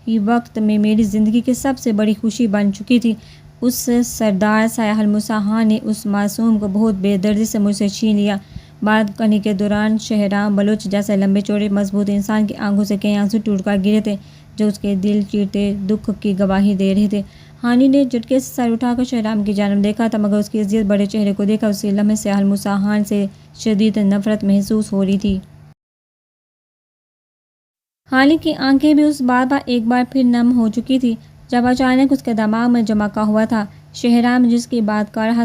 ہی وقت میں میری زندگی کی سب سے بڑی خوشی بن چکی تھی، اس سردار سیاحل موسیٰ خان نے اس معصوم کو بہت بے دردی سے مجھ سے چھین لیا۔ بات کرنے کے دوران شہرام بلوچ جیسے لمبے چوڑے مضبوط انسان کی آنکھوں سے کئی آنسو ٹوٹ کر گرے تھے، جو اس کے دل چیرتے دکھ کی گواہی دے رہے تھے۔ ہانی نے جھٹکے سے سر اٹھا کر شہرام کی جانب دیکھا تھا، مگر اس کے عزیز بڑے چہرے کو دیکھا اسی لمحے سیاحل موسیٰ خان سے شدید نفرت محسوس ہو رہی تھی۔ ہانی کی آنکھیں بھی اس بات پر ایک بار پھر نم ہو چکی تھی، جب اچانک اس کے دماغ میں جمکا ہوا تھا۔ شہرام جس کی بات کر رہا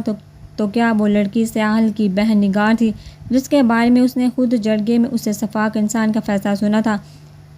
تو کیا وہ لڑکی سیاحل کی بہن نگار تھی، جس کے بارے میں اس نے خود جرگے میں اسے شفاق انسان کا فیصلہ سنا تھا،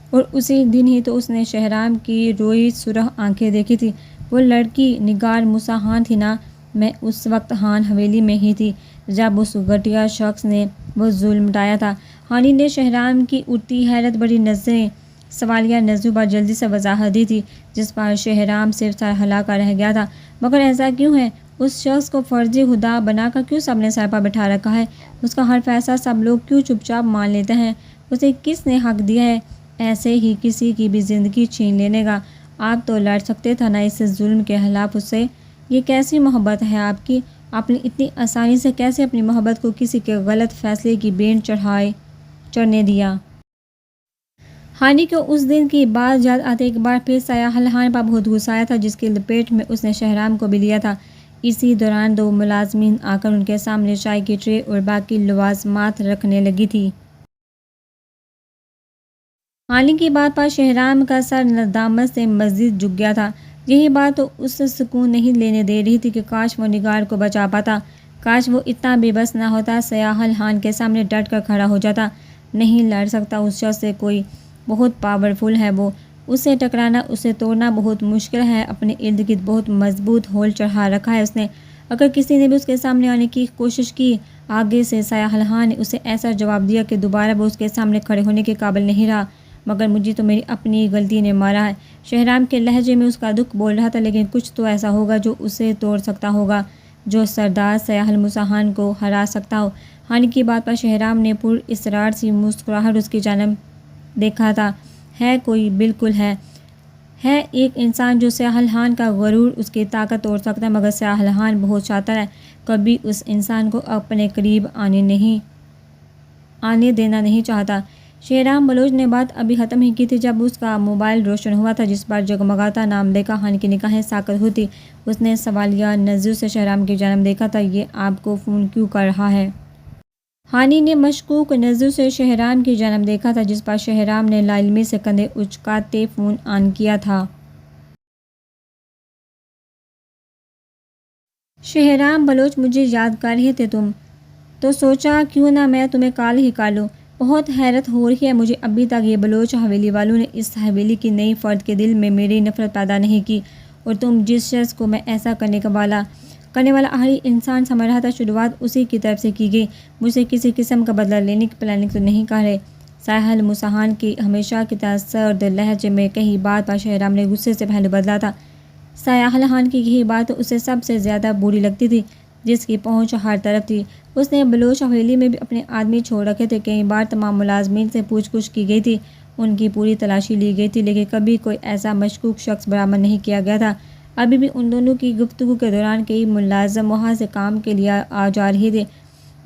اور اسی دن ہی تو اس نے شہرام کی روئی سرخ آنکھیں دیکھی تھی۔ وہ لڑکی نگار موسیٰ خان تھی نا؟ میں اس وقت خان حویلی میں ہی تھی جب اس گھٹیا شخص نے وہ ظلم ڈھایا تھا۔ ہانی نے شہرام کی اٹھتی حیرت بڑی نظریں سوالیہ نظروں پر جلدی سے وضاحت دی تھی، جس پر شہرام صرف سر ہلا کر رہ گیا تھا۔ مگر ایسا کیوں ہے؟ اس شخص کو فرضی خدا بنا کر کیوں سب نے سر پر بٹھا رکھا ہے؟ اس کا ہر فیصلہ سب لوگ کیوں چپ چاپ مان لیتے ہیں؟ اسے کس نے حق دیا ہے ایسے ہی کسی کی بھی زندگی چھین لینے کا؟ آپ تو لڑ سکتے تھے نا اس ظلم کے خلاف اس سے؟ یہ کیسی محبت ہے آپ کی؟ آپ نے اتنی آسانی سے کیسے اپنی محبت کو کسی کے غلط فیصلے کی بین چڑھنے دیا؟ ہانی کو اس دن کی بات یاد آتے ایک بار پھر سیاحل خان پر بہت غصہ آیا تھا، جس کی لپیٹ میں اس نے شہرام کو بھی لیا تھا۔ اسی دوران دو ملازمین آ کر ان کے سامنے چائے کی ٹرے اور باقی لوازمات رکھنے لگی تھی۔ ہانی کی بات پر شہرام کا سر ندامت سے مزید جھک گیا تھا۔ یہی بات تو اسے سکون نہیں لینے دے رہی تھی کہ کاش وہ نگار کو بچا پاتا، کاش وہ اتنا بے بس نہ ہوتا، سیاحل خان کے سامنے ڈٹ کر کھڑا ہو جاتا۔ نہیں لڑ سکتا اس شخص سے کوئی، بہت پاورفل ہے وہ، اسے ٹکرانا، اسے توڑنا بہت مشکل ہے۔ اپنے ارد گرد بہت مضبوط ہول چڑھا رکھا ہے اس نے، اگر کسی نے بھی اس کے سامنے آنے کی کوشش کی آگے سے، سیاحل خان نے اسے ایسا جواب دیا کہ دوبارہ وہ اس کے سامنے کھڑے ہونے کے قابل نہیں رہا۔ مگر مجھے تو میری اپنی غلطی نے مارا ہے۔ شہرام کے لہجے میں اس کا دکھ بول رہا تھا، لیکن کچھ تو ایسا ہوگا جو اسے توڑ سکتا ہوگا، جو سردار سیاحل موسیٰ خان کو ہرا سکتا ہو۔ ہانی کی بات پر شہرام نے پر اسرار سی مسکراہٹ اس کی جانب دیکھا تھا۔ ہے کوئی؟ بالکل ہے۔ ہے ایک انسان جو سیاحلحان کا غرور اس کی طاقت توڑ سکتا ہے، مگر سیاحلحان بہت شاطر ہے، کبھی اس انسان کو اپنے قریب آنے دینا نہیں چاہتا۔ شہرام بلوچ نے بات ابھی ختم ہی کی تھی جب اس کا موبائل روشن ہوا تھا، جس پر جگمگاتا نام دیکھا۔ ہانی کی نگاہیں ساکت ہوئی تھی۔ اس نے سوالیہ نظروں سے شہرام کی جانب دیکھا تھا۔ یہ آپ کو فون کیوں کر رہا ہے؟ ہانی نے مشکوک نظروں سے شہرام کی جانب دیکھا تھا، جس پر شہرام نے لا علمی سے کندھے اچکاتے فون آن کیا تھا۔ شہرام بلوچ، مجھے یاد کر رہے تھے تم؟ تو سوچا کیوں نہ میں تمہیں کال ہی کر لوں۔ بہت حیرت ہو رہی ہے مجھے، ابھی تک یہ بلوچ حویلی والوں نے اس حویلی کی نئی فرد کے دل میں میری نفرت پیدا نہیں کی، اور تم جس شخص کو میں ایسا کرنے والا آخری انسان سمجھ رہا تھا، شروعات اسی کی طرف سے کی گئی۔ مجھ سے کسی قسم کا بدلہ لینے کی پلاننگ تو نہیں کر رہے؟ ساحل موسیٰ کی ہمیشہ کی طرح سرد لہجے میں کہی بات پر شہرام نے غصے سے پہلو بدلا تھا۔ ساحل کی یہی بات اسے سب سے زیادہ بری لگتی تھی، جس کی پہنچ ہر طرف تھی۔ اس نے بلوچ حویلی میں بھی اپنے آدمی چھوڑ رکھے تھے، کئی بار تمام ملازمین سے پوچھ گچھ کی گئی تھی، ان کی پوری تلاشی لی گئی تھی، لیکن کبھی کوئی ایسا مشکوک شخص برآمد نہیں کیا گیا تھا۔ ابھی بھی ان دونوں کی گفتگو کے دوران کئی ملازم وہاں سے کام کے لیے آ جا رہے تھے،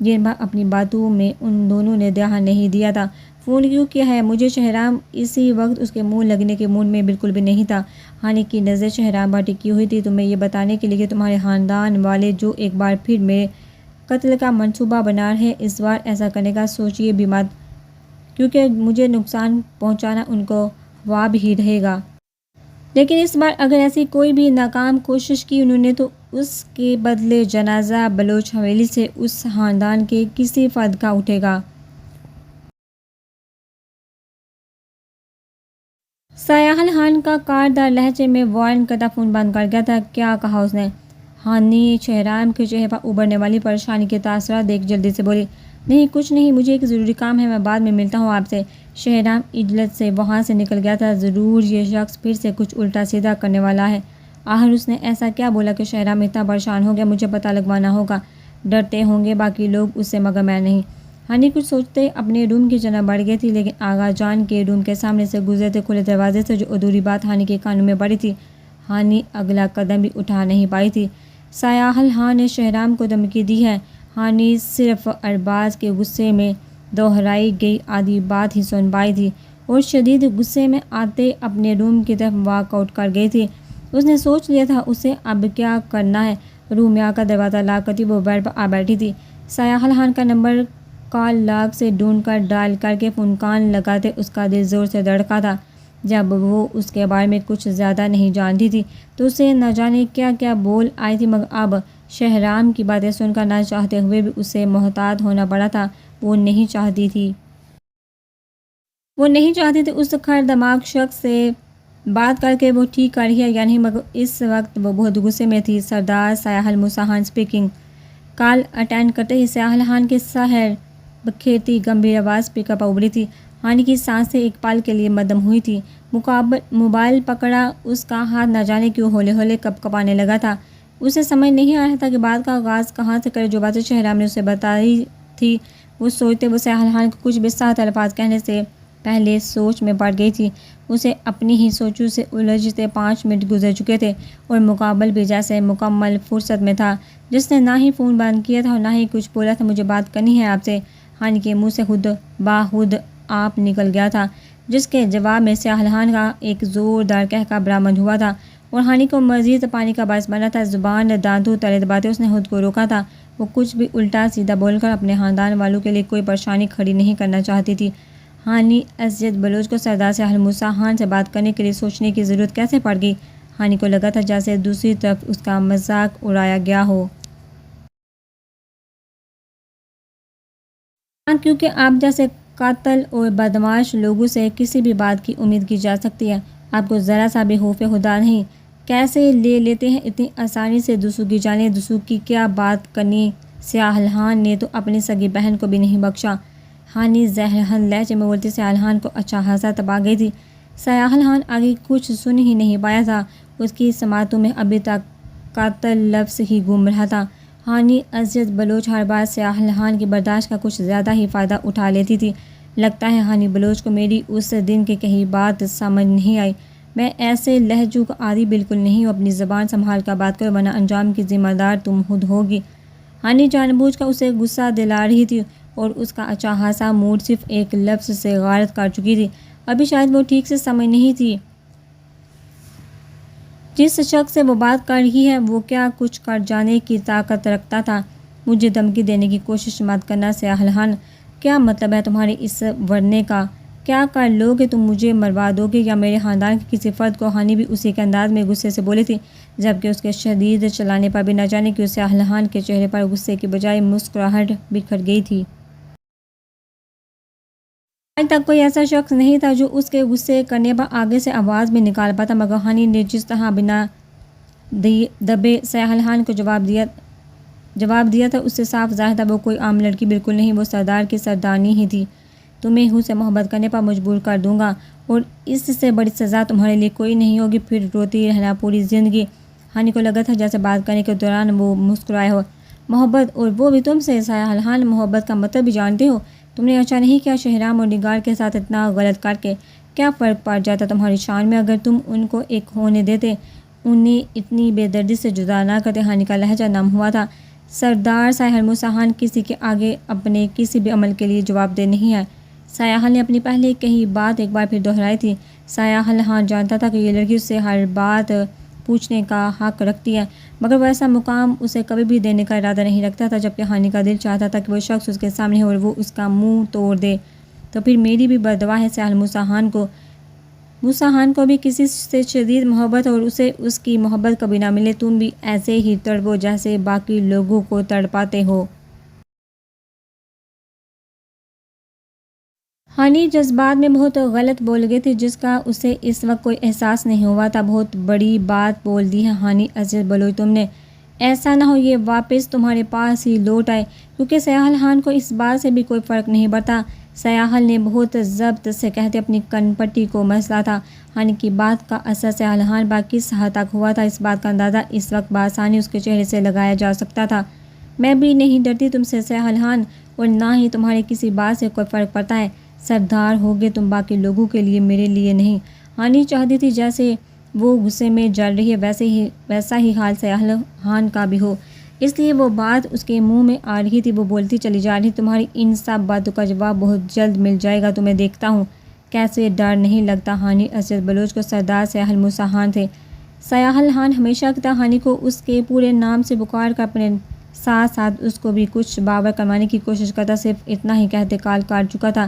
جن پر اپنی باتوں میں ان دونوں نے دھیان نہیں دیا تھا۔ فون کیوں کیا ہے مجھے؟ شہرام اسی وقت اس کے منہ لگنے کے موڈ میں بالکل بھی نہیں تھا۔ ہانی کی نظر شہرام پر ٹکی ہوئی تھی۔ تمہیں یہ بتانے کے لیے کہ تمہارے خاندان والے جو ایک بار پھر میرے قتل کا منصوبہ بنا رہے ہیں، اس بار ایسا کرنے کا سوچیے بھی مت، کیونکہ مجھے نقصان پہنچانا ان کو خواب ہی رہے گا۔ لیکن اس بار اگر ایسی کوئی بھی ناکام کوشش کی انہوں نے، تو اس کے بدلے جنازہ بلوچ حویلی سے اس خاندان کے کسی فرد کا اٹھے گا۔ ساحل کا کاردار لہجے میں وارن کرتا فون بند کر گیا تھا۔ کیا کہا اس نے؟ ہانی شہرام کے چہرے پر ابھرنے والی پریشانی کے تاثرات دیکھ جلدی سے بولی۔ نہیں کچھ نہیں، مجھے ایک ضروری کام ہے، میں بعد میں ملتا ہوں آپ سے۔ شہرام عجلت سے وہاں سے نکل گیا تھا۔ ضرور یہ شخص پھر سے کچھ الٹا سیدھا کرنے والا ہے۔ آخر اس نے ایسا کیا بولا کہ شہرام اتنا پریشان ہو گیا؟ مجھے پتہ لگوانا ہوگا۔ ڈرتے ہوں گے باقی لوگ اس سے، مگر میں نہیں۔ ہانی کچھ سوچتے اپنے روم کی جانب بڑھ گئی تھی، لیکن آغا جان کے روم کے سامنے سے گزرتے کھلے دروازے سے جو ادھوری بات ہانی کے کانوں میں پڑی تھی، ہانی اگلا قدم بھی اٹھا نہیں پائی تھی۔ ساحل نے شہرام کو دھمکی دی ہے؟ ہانی صرف ارباز کے غصے میں دہرائی گئی آدھی بات ہی سن پائی تھی، اور شدید غصے میں آتے اپنے روم کی طرف واک آؤٹ کر گئی تھی۔ اس نے سوچ لیا تھا اسے اب کیا کرنا ہے۔ روم میں آ کر دروازہ لاک کرتی وہ بیڈ پر آ بیٹھی تھی۔ ساحل کا نمبر کال لاگ سے ڈھونڈ کر ڈائل کر کے فون کان لگاتے اس کا دل زور سے دھڑکا تھا۔ جب وہ اس کے بارے میں کچھ زیادہ نہیں جانتی تھی تو اسے نہ جانے کیا کیا بول آئی تھی، مگر اب شہرام کی باتیں سن کر نہ چاہتے ہوئے بھی اسے محتاط ہونا پڑا تھا۔ وہ نہیں چاہتی تھی اس کھر دماغ شخص سے بات کر کے وہ ٹھیک کر رہی ہے یا نہیں، مگر اس وقت وہ بہت غصے میں تھی۔ سردار ساحل موسیٰ اسپیکنگ۔ کال اٹینڈ کرتے ہی ساحل کے سحر بکھیرتی گمبھیر آواز اسپیکر پر ابھری تھی۔ ہانی کی سانسیں ایک پل کے لیے مدھم ہوئی تھی۔ موبائل پکڑا اس کا ہاتھ نہ جانے کیوں ہولے ہولے کپ کپانے لگا تھا۔ اسے سمجھ نہیں آ رہا تھا کہ بات کا آغاز کہاں سے کرے۔ جو باتیں شہرام نے اسے بتائی تھی وہ سوچتے وہ ساحل کو کچھ بھی سخت الفاظ کہنے سے پہلے سوچ میں پڑ گئی تھی۔ اسے اپنی ہی سوچوں سے الجھتے 5 منٹ گزر چکے تھے، اور مقابل بھی جیسے مکمل فرصت میں تھا، جس نے نہ ہی فون بند کیا تھا اور نہ ہی کچھ بولا تھا۔ مجھے بات کرنی ہے آپ سے۔ ہانی کے منہ سے خود بخود آپ نکل گیا تھا، جس کے جواب میں ساحل کا ایک زوردار قہقہ برآمد ہوا تھا، اور ہانی کو مزید پانی کا باعث بنا تھا۔ زبان دانتوں تلے دباتے اس نے خود کو روکا تھا۔ وہ کچھ بھی الٹا سیدھا بول کر اپنے خاندان والوں کے لیے کوئی پریشانی کھڑی نہیں کرنا چاہتی تھی۔ ہانی اسجد بلوچ کو سردار ساحل موسیٰ سے بات کرنے کے لیے سوچنے کی ضرورت کیسے پڑ گئی؟ ہانی کو لگا تھا جیسے دوسری طرف اس کا مذاق اڑایا گیا ہو۔ کیونکہ آپ جیسے قاتل اور بدمعاش لوگوں سے کسی بھی بات کی امید کی جا سکتی ہے۔ آپ کو ذرا سا بھی خوف خدا نہیں؟ کیسے لے لیتے ہیں اتنی آسانی سے دوسروں کی جانیں؟ دوسروں کی کیا بات کرنی؟ ساحل نے تو اپنی سگی بہن کو بھی نہیں بخشا۔ ہانی زہرہن لہجے میں بولتی ساحل کو اچھا خاصا تپا گئی تھی۔ ساحل آگے کچھ سن ہی نہیں پایا تھا۔ اس کی سماعتوں میں ابھی تک قاتل لفظ ہی گھوم رہا تھا۔ ہانی اسجد بلوچ ہر بار ساحل کی برداشت کا کچھ زیادہ ہی فائدہ اٹھا لیتی تھی۔ لگتا ہے ہانی بلوچ کو میری اس دن کی کہی بات سمجھ نہیں آئی۔ میں ایسے لہجوں کا عادی بالکل نہیں ہوں، اپنی زبان سنبھال کر بات کرو ورنہ انجام کی ذمہ دار تم خود ہوگی۔ ہانی جان بوجھ کر اسے غصہ دلا رہی تھی اور اس کا اچھا خاصا موڈ صرف ایک لفظ سے غارت کر چکی تھی۔ ابھی شاید وہ ٹھیک سے سمجھ نہیں تھی جس شخص سے وہ بات کر رہی ہے وہ کیا کچھ کر جانے کی طاقت رکھتا تھا۔ مجھے دھمکی دینے کی کوشش مت کرنا سیاحان، کیا مطلب ہے تمہارے اس ورنے کا؟ کیا کر لو گے تم؟ مجھے مروا دو گے یا میرے خاندان کے کسی فرد کو؟ ہانی بھی اسی کے انداز میں غصے سے بولی تھی، جبکہ اس کے شدید چلانے پر بھی نہ جانے کیوں سیاحان کے چہرے پر غصے کی بجائے مسکراہٹ بکھر گئی تھی۔ آج تک کوئی ایسا شخص نہیں تھا جو اس کے غصے کرنے پر آگے سے آواز بھی نکال پاتا، مگر ہانی نے جس طرح بنا دبے سیاحان کو جواب دیا تھا اس سے صاف ظاہر تھا وہ کوئی عام لڑکی بالکل نہیں، وہ سردار کی سردارنی ہی تھی۔ تمہیں ہو سے محبت کرنے پر مجبور کر دوں گا اور اس سے بڑی سزا تمہارے لیے کوئی نہیں ہوگی، پھر روتی رہنا پوری زندگی۔ ہانی کو لگا تھا جیسے بات کرنے کے دوران وہ مسکرائے ہو۔ محبت، اور وہ بھی تم سے؟ سیاحان محبت کا مطلب بھی جانتے ہو؟ تم نے اچھا نہیں کیا شہرام اور نگار کے ساتھ اتنا غلط کر کے؟ کیا فرق پڑ جاتا تمہاری شان میں اگر تم ان کو ایک ہونے دیتے، انہیں اتنی بے دردی سے جدا نہ کرتے؟ ہانی کا لہجہ نم ہوا تھا۔ سردار سیاحل موسیٰ خان کسی کے آگے اپنے کسی بھی عمل کے لیے جواب دہ نہیں ہے۔ سیاحل نے اپنی پہلے کہی بات ایک بار پھر دہرائی تھی۔ سیاحل خان جانتا تھا کہ یہ لڑکی اس سے ہر بات پوچھنے کا حق رکھتی ہے، مگر وہ ایسا مقام اسے کبھی بھی دینے کا ارادہ نہیں رکھتا تھا، جبکہ ہانی کا دل چاہتا تھا کہ وہ شخص اس کے سامنے ہو اور وہ اس کا منہ توڑ دے۔ تو پھر میری بھی بددعا ہے سیاحل موسیٰ خان کو بھی کسی سے شدید محبت اور اسے اس کی محبت کبھی نہ ملے۔ تم بھی ایسے ہی تڑپو جیسے باقی لوگوں کو تڑپاتے ہو۔ ہانی جذبات میں بہت غلط بول گئی تھی جس کا اسے اس وقت کوئی احساس نہیں ہوا تھا۔ بہت بڑی بات بول دی ہے ہانی عزیز بلوچ تم نے، ایسا نہ ہو یہ واپس تمہارے پاس ہی لوٹ آئے۔ کیونکہ سیاحل خان کو اس بات سے بھی کوئی فرق نہیں پڑتا، سیاحل نے بہت ضبط سے کہتے اپنی کن پٹی کو مسلا تھا۔ ہانی کی بات کا اثر سیاحل خان پر کس حد تک ہوا تھا اس بات کا اندازہ اس وقت بآسانی اس کے چہرے سے لگایا جا سکتا تھا۔ میں بھی نہیں ڈرتی تم سے سیاحل خان، اور نہ ہی تمہاری کسی بات سے کوئی فرق پڑتا ہے۔ سردار ہوگے تم باقی لوگوں کے لیے، میرے لیے نہیں۔ ہانی چاہتی تھی جیسے وہ غصے میں جل رہی ہے ویسا ہی حال سیاحل خان کا بھی ہو، اس لیے وہ بات اس کے منہ میں آ رہی تھی وہ بولتی چلی جا رہی۔ تمہاری ان سب باتوں کا جواب بہت جلد مل جائے گا، تمہیں دیکھتا ہوں کیسے ڈر نہیں لگتا۔ ہانی عزت بلوچ کو سردار سیاحل موسیٰ خان تھے۔ سیاحل خان ہمیشہ کی طرح ہانی کو اس کے پورے نام سے پکار کر اپنے ساتھ ساتھ اس کو بھی کچھ باور کروانے کی کوشش کرتا، صرف اتنا ہی کہتے کال کاٹ چکا تھا،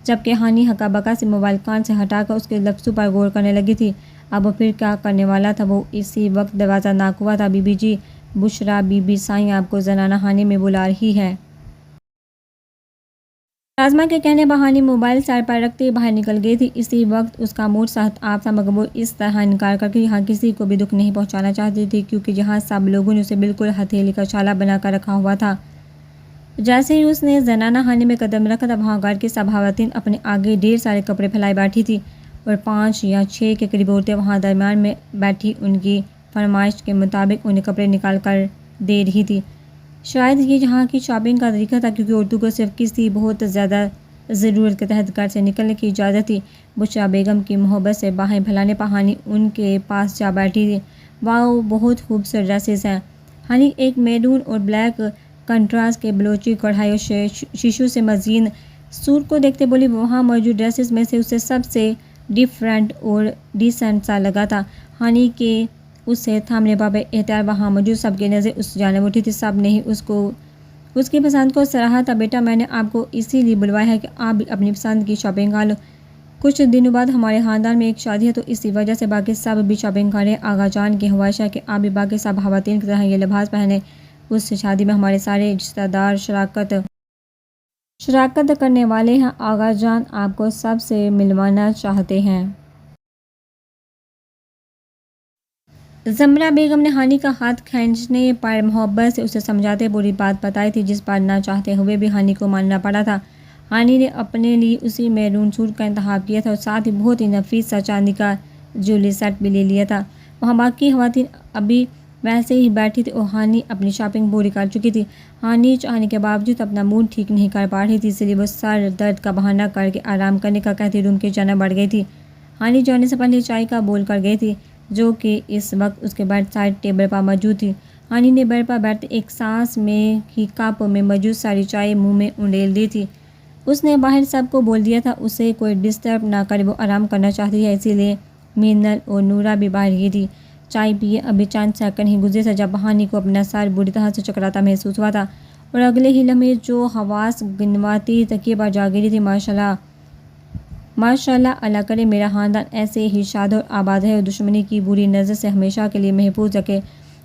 جبکہ ہانی ہکا بکا سے موبائل کان سے ہٹا کر اس کے لفظوں پر غور کرنے لگی تھی۔ اب وہ پھر کیا کرنے والا تھا؟ وہ اسی وقت دروازہ ناک ہوا تھا۔ Be B G, Bushra be be سائیں آپ کو زنانہ خانے میں بلا رہی ہے۔ لازمہ کے کہنے پر ہانی موبائل سر پر رکھتے باہر نکل گئی تھی۔ اسی وقت اس کا موڈ صحت آب تھا، مگر وہ اس طرح انکار کر کے یہاں کسی کو بھی دکھ نہیں پہنچانا چاہتی تھی، کیونکہ یہاں سب لوگوں نے اسے بالکل ہتھیلی کا چھالا بنا کر رکھا ہوا تھا۔ جیسے ہی اس نے زنانہ خانے میں قدم رکھا تھا، وہاں گھر کی سب خواتین اپنے آگے ڈھیر سارے کپڑے پھیلائے بیٹھی تھی اور 5 یا 6 کے قریب عورتیں وہاں درمیان میں بیٹھی ان کی فرمائش کے مطابق انہیں کپڑے نکال کر دے رہی تھی۔ شاید یہ یہاں کی شاپنگ کا طریقہ تھا، کیونکہ عورتوں کو صرف کسی بہت زیادہ ضرورت کے تحت گھر سے نکلنے کی اجازت تھی۔ بشرا بیگم کی محبت سے باہیں پھیلانے پر ہانی ان کے پاس جا بیٹھی تھی۔ واؤ، بہت خوبصورت ڈریسز ہیں۔ ہانی ایک میرون اور بلیک کنٹراسٹ کے بلوچی کڑھائی اور شیشوں سے مزین سوٹ کو دیکھتے بولی، وہاں موجود ڈریسز میں سے اسے سب سے ڈیفرنٹ اور ڈیسنٹ سا لگا تھا۔ ہانی کے اسے تھامنے پر احتیاط وہاں موجود سب کی نظر اس جانب اٹھی تھی۔ سب نے ہی اس کی پسند کو سراہا تھا۔ بیٹا، میں نے آپ کو اسی لیے بلوایا ہے کہ آپ بھی اپنی پسند کی شاپنگ کر لو۔ کچھ دنوں بعد ہمارے خاندان میں ایک شادی ہے، تو اسی وجہ سے باقی سب بھی شاپنگ کریں۔ آغا جان کی خواہش ہے کہ آپ بھی باقی سب خواتین کی طرح یہ لباس پہنیں۔ اس شادی میں ہمارے سارے رشتہ دار شراکت کرنے والے ہیں۔ آغا جان آپ کو سب سے ملوانا چاہتے ہیں۔ زمرہ بیگم نے ہانی کا ہاتھ کھینچنے پر محبت سے اسے سمجھاتے پوری بات بتائی تھی، جس پر نہ چاہتے ہوئے بھی ہانی کو ماننا پڑا تھا۔ ہانی نے اپنے لیے اسی میرون سوٹ کا انتخاب کیا تھا اور ساتھ ہی بہت ہی نفیس سا چاندی کا جویلری سیٹ بھی لے لیا تھا۔ وہاں باقی خواتین ابھی ویسے ہی بیٹھی تھی اور ہانی اپنی شاپنگ پوری کر چکی تھی۔ ہانی چاہنے کے باوجود اپنا موڈ ٹھیک نہیں کر پا رہی تھی، اس لیے وہ سر درد کا بہانہ کر کے آرام کرنے کا کہتی روم کی جانب بڑھ گئی تھی۔ ہانی جانے سے پہلے چائے کا بول کر گئی تھی جو کہ اس وقت اس کے بیڈ سائڈ ٹیبل پر موجود تھی۔ ہانی نے بیڈ پر بیٹھتے ایک سانس میں ہی کپ میں موجود ساری چائے منہ میں انڈیل دی تھی۔ اس نے باہر سب کو بول دیا تھا اسے کوئی ڈسٹرب نہ کرے، وہ آرام کرنا چاہتی ہے، اسی لیے مینل اور نورا بھی باہر ہی تھی۔ چائے پیے ابھی چند سیکنڈ ہی گزرے تھے جب ہانی کو اپنا سر بری طرح سے چکراتا محسوس ہوا تھا اور اگلے ہی لمحے جو حواس گنواتی تکیے پر جا گری تھی۔ ماشاء اللہ، اللہ کرے میرا خاندان ایسے ہی شاد اور آباد ہے اور دشمنی کی بری نظر سے ہمیشہ کے لیے محفوظ رکھے۔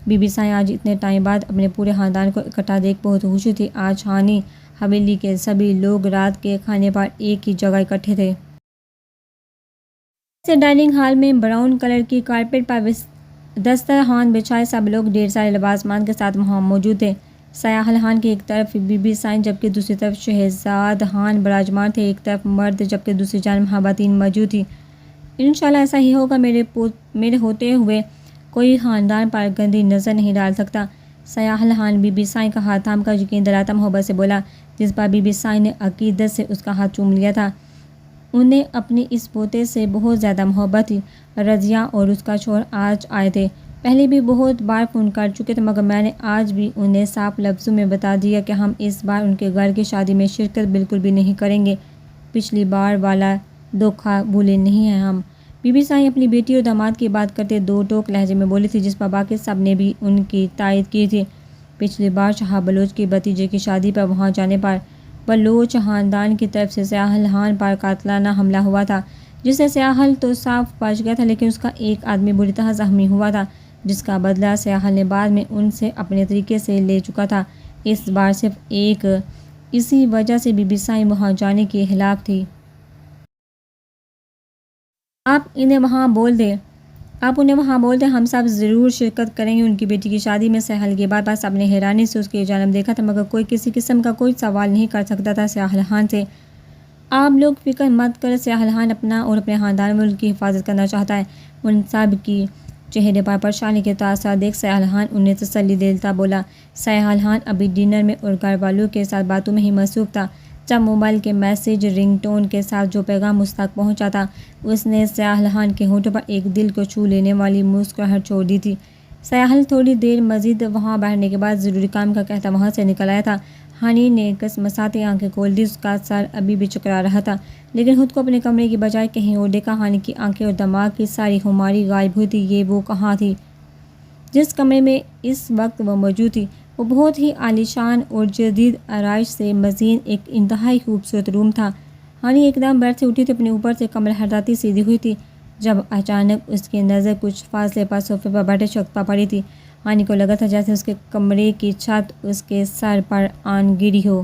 بی بی سائیں آج اتنے ٹائم بعد اپنے پورے خاندان کو اکٹھا دیکھ بہت خوشی تھی۔ آج ہانی حویلی کے سبھی لوگ رات کے کھانے پر ایک ہی جگہ اکٹھے تھے۔ ڈائننگ ہال میں براؤن کلر کی کارپیٹ پر دسترخوان بچھائے سب لوگ ڈھیر سارے لباسمان کے ساتھ وہاں موجود تھے۔ سیاحل خان کی ایک طرف بی بی سائیں جبکہ دوسری طرف شہزاد خان براجمان تھے، ایک طرف مرد جبکہ دوسری جانب خواتین موجود تھیں۔ انشاءاللہ ایسا ہی ہوگا، میرے ہوتے ہوئے کوئی خاندان پر گندی نظر نہیں ڈال سکتا۔ سیاحل خان بی بی سائیں کا ہاتھ تھام کر یقین دلاتا محبت سے بولا، جس پر بی بی سائیں نے عقیدت سے اس کا ہاتھ چوم لیا تھا۔ انہیں اپنی اس پوتے سے بہت زیادہ محبت تھی۔ رضیہ اور اس کا شوہر آج آئے تھے، پہلے بھی بہت بار فون کر چکے تھے مگر میں نے آج بھی انہیں صاف لفظوں میں بتا دیا کہ ہم اس بار ان کے گھر کی شادی میں شرکت بالکل بھی نہیں کریں گے۔ پچھلی بار والا دھوکہ بھولے نہیں ہیں ہم۔ بی بی سائیں اپنی بیٹی اور داماد کی بات کرتے دو ٹوک لہجے میں بولی تھی، جس پر باقی سب نے بھی ان کی تائید کی تھی۔ پچھلی بار شاہ بلوچ کے بھتیجے کی شادی پر وہاں جانے پر بلوچ خاندان کی طرف سے سیاحل خان پر قاتلانہ حملہ ہوا تھا، جس سے سیاحل تو صاف بچ گیا تھا لیکن اس کا ایک آدمی بری طرح زخمی ہوا تھا، جس کا بدلہ سیاحل نے بعد میں ان سے اپنے طریقے سے لے چکا تھا۔ اس بار صرف ایک اسی وجہ سے بی بی سائیں وہاں جانے کی ہلاک تھی۔ آپ انہیں وہاں بول دیں ہم سب ضرور شرکت کریں گے۔ ان کی بیٹی کی شادی میں سیاحل کی بات پر سب نے حیرانی سے اس کی جانب دیکھا تھا مگر کوئی کسی قسم کا کوئی سوال نہیں کر سکتا تھا سیاحل خان سے۔ آپ لوگ فکر مت کریں، سیاحل خان اپنا اور اپنے خاندان ملک کی حفاظت کرنا چاہتا ہے۔ ان سب کی چہرے پر پریشانی کے تاثرات دیکھ سیاحل خان انہیں تسلی دیتا بولا۔ سیاحل خان ابھی ڈنر میں اور گھر والوں کے ساتھ باتوں میں ہی مصروف تھا جب موبائل کے میسیج رنگ ٹون کے ساتھ جو پیغام اس تک پہنچا تھا اس نے سیاحل خان کے ہونٹوں پر ایک دل کو چھو لینے والی مسکراہٹ چھوڑ دی تھی۔ سیاحل تھوڑی دیر مزید وہاں بیٹھنے کے بعد ضروری کام کا کہتا وہاں سے نکل آیا تھا۔ ہانی نے کسمساتی آنکھیں کھول دی، اس کا سر ابھی بھی چکرا رہا تھا لیکن خود کو اپنے کمرے کی بجائے کہیں اور دیکھا۔ ہانی کی آنکھیں اور دماغ کی ساری خماری غائب ہوئی تھی۔ یہ وہ کہاں تھی جس کمرے میں اس وقت وہ موجود تھی؟ وہ بہت ہی عالیشان اور جدید آرائش سے مزین ایک انتہائی خوبصورت روم تھا۔ ہانی ایک دم بیٹھ سے اٹھی تھی، اپنے اوپر سے کمر ہٹاتی سیدھی ہوئی تھی جب اچانک اس کی نظر کچھ فاصلے پر صوفے پر بیٹھے شخص پر پڑی تھی۔ ہانی کو لگا تھا جیسے اس کے کمرے کی چھت اس کے سر پر آن گری ہو۔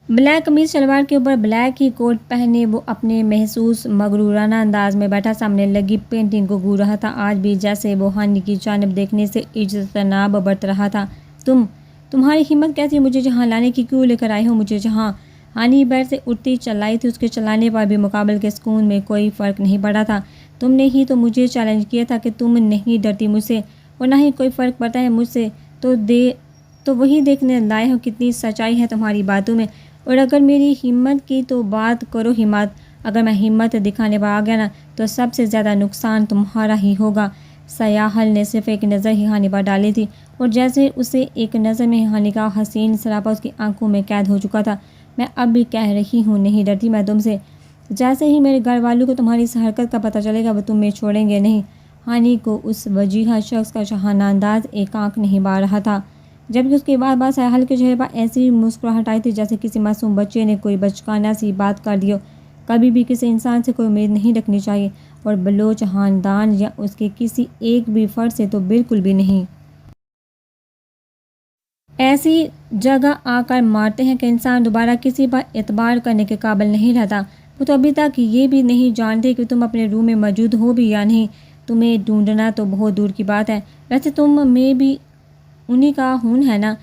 بلیک قمیض شلوار کے اوپر بلیک ہی کوٹ پہنے وہ اپنے محسوس مغرورانہ انداز میں بیٹھا سامنے لگی پینٹنگ کو گھور رہا تھا، آج بھی جیسے وہ ہانی کی جانب دیکھنے سے اجتناب برت رہا تھا۔ تمہاری ہمت کیسی ہے مجھے جہاں لانے کی؟ کیوں لے کر آئے ہو مجھے جہاں؟ ہانی بیٹھ سے اٹھتی چلائی تھی، اس کے چلانے پر بھی مقابل کے سکون میں کوئی فرق نہیں پڑا تھا۔ تم نے ہی تو مجھے چیلنج کیا تھا کہ تم نہیں ڈرتی مجھ سے اور نہ ہی کوئی فرق پڑتا ہے مجھ سے، تو وہی دیکھنے لائے ہو کتنی سچائی ہے تمہاری باتوں میں۔ اور اگر میری ہمت کی تو بات کرو ہمت، اگر میں ہمت دکھانے پر آ گیا نا تو سب سے زیادہ نقصان تمہارا ہی ہوگا۔ سیاحل نے صرف ایک نظر ہی ہانی پر ڈالی تھی اور جیسے اسے ایک نظر میں ہانی کا حسین سراپا اس کی آنکھوں میں قید ہو چکا تھا۔ میں اب بھی کہہ رہی ہوں نہیں ڈرتی میں تم سے، جیسے ہی میرے گھر والوں کو تمہاری اس حرکت کا پتہ چلے گا وہ تمہیں چھوڑیں گے نہیں۔ ہانی کو اس وجیہہ شخص کا شاہانہ انداز ایک آنکھ نہیں بھا رہا تھا، جبکہ اس کی بار بار سیاحل کے چہرے پر ایسی مسکراہٹ آئی تھی جیسے کسی معصوم بچے نے کوئی بچگانہ سی بات کر دی ہو۔ کبھی بھی کسی انسان سے کوئی امید نہیں رکھنی چاہیے اور بلوچ خاندان یا اس کے کسی ایک بھی فرد سے تو بالکل بھی نہیں۔ ایسی جگہ آ کر مارتے ہیں کہ انسان دوبارہ کسی پر اعتبار کرنے کے قابل نہیں رہتا۔ وہ تو ابھی تک یہ بھی نہیں جانتے کہ تم اپنے روم میں موجود ہو بھی یا نہیں، تمہیں ڈھونڈنا تو بہت دور کی بات ہے۔ ویسے تم میں بھی انہی کا خون ہے نا،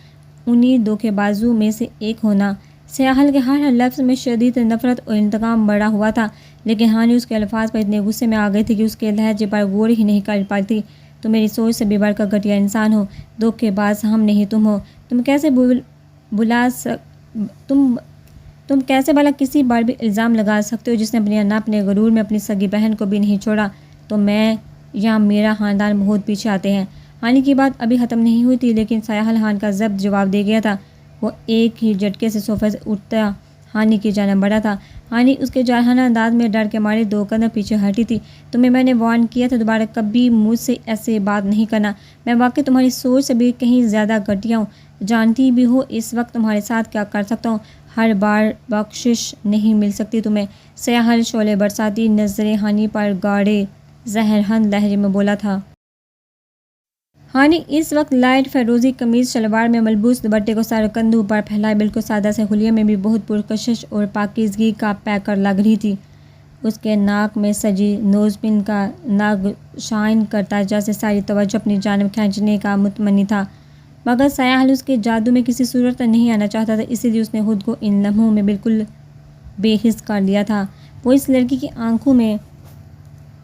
انہی دھوکے بازوں میں سے ایک ہونا۔ سیاحل کے ہر لفظ میں شدید نفرت اور انتقام بڑھا ہوا تھا لیکن ہانی اس کے الفاظ پر اتنے غصے میں آ گئی تھی کہ اس کے لہجے پر غور ہی نہیں کر پاتی۔ تم میری سوچ سے بھی بڑھ کر گھٹیا انسان ہو، دھوکے باز ہم نہیں تم ہو۔ تم کیسے تم کیسے بھلا کسی بار بھی الزام لگا سکتے ہو جس نے اپنے اپنے غرور میں اپنی سگی بہن کو بھی نہیں چھوڑا؟ تو میں یا میرا خاندان بہت پیچھے آتے ہیں۔ ہانی کی بات ابھی ختم نہیں ہوئی تھی لیکن سیاحل خان کا ضبط جواب دے گیا تھا۔ وہ ایک ہی جھٹکے سے صوفے سے اٹھتا ہانی کی جانب بڑھا تھا۔ ہانی اس کے جارحانہ انداز میں ڈر کے مارے 2 قدم پیچھے ہٹی تھی۔ تمہیں میں نے وارن کیا تھا دوبارہ کبھی مجھ سے ایسے بات نہیں کرنا۔ میں واقعی تمہاری سوچ سے بھی کہیں زیادہ گھٹیا ہوں۔ جانتی بھی ہو اس وقت تمہارے ساتھ کیا کر سکتا ہوں۔ ہر بار بخشش نہیں مل سکتی تمہیں۔ سیاحل شعلے برساتی نظریں ہانی پر گاڑے زہرہن لہجے میں بولا تھا۔ ہانی اس وقت لائٹ فیروزی قمیض شلوار میں ملبوس دوپٹے کو سر کندھوں پر پھیلائے بالکل سادہ سے حلیے میں بھی بہت پرکشش اور پاکیزگی کا پیکر لگ رہی تھی۔ اس کے ناک میں سجی نوز پن کا نگ شائن کرتا جیسے ساری توجہ اپنی جانب کھینچنے کا متمنی تھا، مگر سیاحل اس کے جادو میں کسی صورت نہیں آنا چاہتا تھا، اسی لیے اس نے خود کو ان لمحوں میں بالکل بے حس کر لیا تھا۔ وہ اس لڑکی کی آنکھوں میں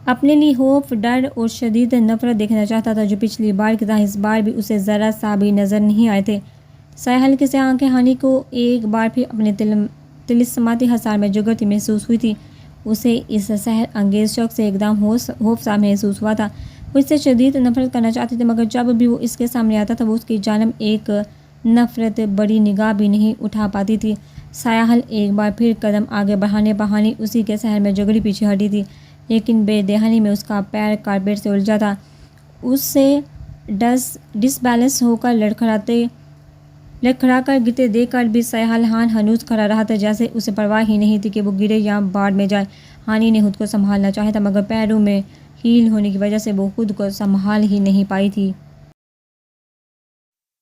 اپنے لیے خوف، ڈر اور شدید نفرت دیکھنا چاہتا تھا جو پچھلی بار کی طرح اس بار بھی اسے ذرا سا بھی نظر نہیں آئے تھے۔ سیاحل کی سیاہ آنکھیں ہانی کو ایک بار پھر اپنے طلسماتی حصار میں جگرتی محسوس ہوئی تھی۔ اسے اس سحر انگیز شوق سے ایک دم خوف سا محسوس ہوا تھا۔ وہ اس سے شدید نفرت کرنا چاہتی تھی مگر جب بھی وہ اس کے سامنے آتا تھا وہ اس کی جانب ایک نفرت بڑی نگاہ بھی نہیں اٹھا پاتی تھی۔ سیاحل ایک بار پھر قدم آگے بڑھانے پر ہانی اسی کے سحر میں جگڑی پیچھے ہٹی تھی، لیکن بے دہانی میں اس کا پیر کارپیٹ سے الجھا تھا۔ اس سے ڈس بیلنس ہو کر لڑکھڑا کر گرتے دیکھ کر بھی سیاحل خان ہنوز کھڑا رہا تھا جیسے اسے پرواہ ہی نہیں تھی کہ وہ گرے یا باڑ میں جائے۔ ہانی نے خود کو سنبھالنا چاہا تھا مگر پیروں میں ہیل ہونے کی وجہ سے وہ خود کو سنبھال ہی نہیں پائی تھی۔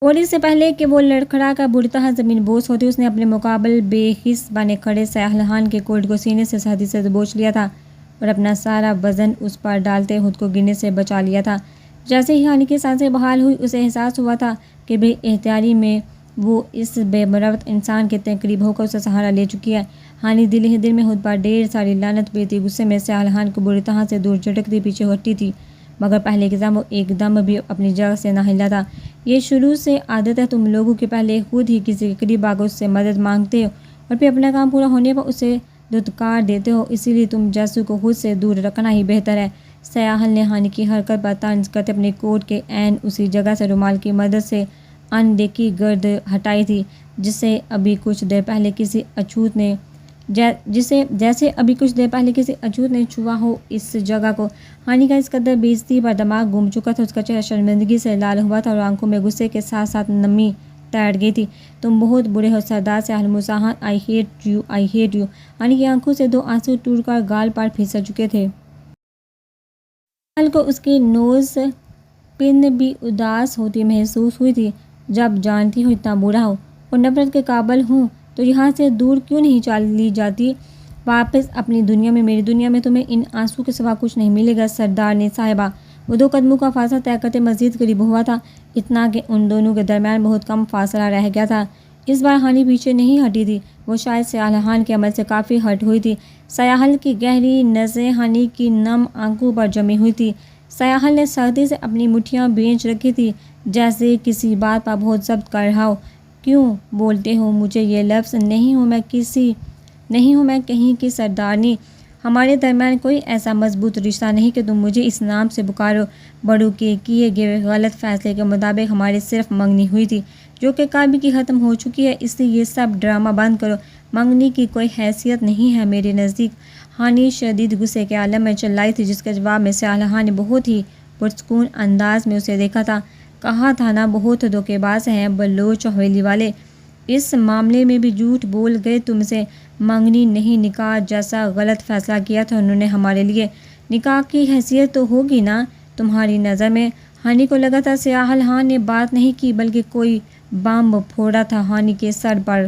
اور اس سے پہلے کہ وہ لڑکھڑا کر بری طرح زمین بوس ہوتی اس نے اپنے مقابل بے حس بنے کھڑے سیاحل خان کے کوٹ کو سینے سے سختی سے دبوچ لیا تھا اور اپنا سارا وزن اس پر ڈالتے خود کو گرنے سے بچا لیا تھا۔ جیسے ہی ہانی کی سانسیں بحال ہوئی اسے احساس ہوا تھا کہ بے اختیاری میں وہ اس بے مروت انسان کے اتنے قریب ہو کر اسے سہارا لے چکی ہے۔ ہانی دل ہی دل میں خود پر ڈھیر ساری لعنت پیتی غصے میں سیاحل خان کو بری طرح سے دور جھٹکتی پیچھے ہٹتی تھی، مگر پہلے کی طرح وہ ایک دم بھی اپنی جگہ سے نہ ہلا تھا۔ یہ شروع سے عادت ہے تم لوگوں کے، پہلے خود ہی کسی کے قریب آ کر اس سے مدد مانگتے ہو اور پھر اپنا کام پورا ہونے پر اسے دھتکار دیتے ہو، اسی لیے تم جیسو کو خود سے دور رکھنا ہی بہتر ہے۔ سیاحل نے ہانی کی حرکت پر طنز کرتے اپنے کوٹ کے عین اسی جگہ سے رومال کی مدد سے ان دیکھی گرد ہٹائی تھی جیسے ابھی کچھ دیر پہلے کسی اچھوت نے چھوا ہو اس جگہ کو۔ ہانی کا اس قدر بے عزتی پر دماغ گھوم چکا تھا، اس کا چہرہ شرمندگی سے لال ہوا تھا اور آنکھوں میں غصے کے ساتھ ساتھ نمی تیر گئی تھی۔ تم بہت برے ہو سردار سیاحل Musa Khan, I hate you, I hate you. Hani کی آنکھوں سے 2 آنسو ٹوٹ کر گال پر پھسل چکے تھے۔ سیاحل کو اس کی نوز پن بھی اداس ہوتی محسوس ہوئی تھی۔ جب جانتی ہو اتنا برا ہو اور نفرت کے قابل ہوں تو یہاں سے دور کیوں نہیں چلی جاتی واپس اپنی دنیا میں؟ میری دنیا میں تمہیں ان آنسو کے سوا کچھ نہیں ملے گا سردارنی صاحبہ۔ وہ 2 قدموں کا فاصلہ طے کرتے مزید قریب ہوا تھا، اتنا کہ ان دونوں کے درمیان بہت کم فاصلہ رہ گیا تھا۔ اس بار ہانی پیچھے نہیں ہٹی تھی، وہ شاید سیاحل خان کے عمل سے کافی ہرٹ ہوئی تھی۔ سیاحل کی گہری نظریں ہانی کی نم آنکھوں پر جمی ہوئی تھی۔ سیاحل نے سختی سے اپنی مٹھیاں بھینچ رکھی تھی جیسے کسی بات پر بہت ضبط کر رہا ہو۔ کیوں بولتے ہو مجھے یہ لفظ؟ نہیں ہوں میں کہیں کی سردارنی، ہمارے درمیان کوئی ایسا مضبوط رشتہ نہیں کہ تم مجھے اس نام سے پکارو۔ بڑوں کے کیے گئے غلط فیصلے کے مطابق ہماری صرف منگنی ہوئی تھی جو کہ کبھی کی ختم ہو چکی ہے، اس لیے یہ سب ڈرامہ بند کرو۔ منگنی کی کوئی حیثیت نہیں ہے میرے نزدیک۔ ہانی شدید غصے کے عالم میں چلائی تھی جس کے جواب میں سیاحل خان نے بہت ہی پرسکون انداز میں اسے دیکھا تھا۔ کہا تھا نا بہت دھوکے باز ہیں بلوچ حویلی والے، اس معاملے میں بھی جھوٹ بول گئے تم سے۔ منگنی نہیں نکاح جیسا غلط فیصلہ کیا تھا انہوں نے ہمارے لیے، نکاح کی حیثیت تو ہوگی نا تمہاری نظر میں۔ ہانی کو لگا تھا سیاحل خان نے بات نہیں کی بلکہ کوئی بم پھوڑا تھا ہانی کے سر پر۔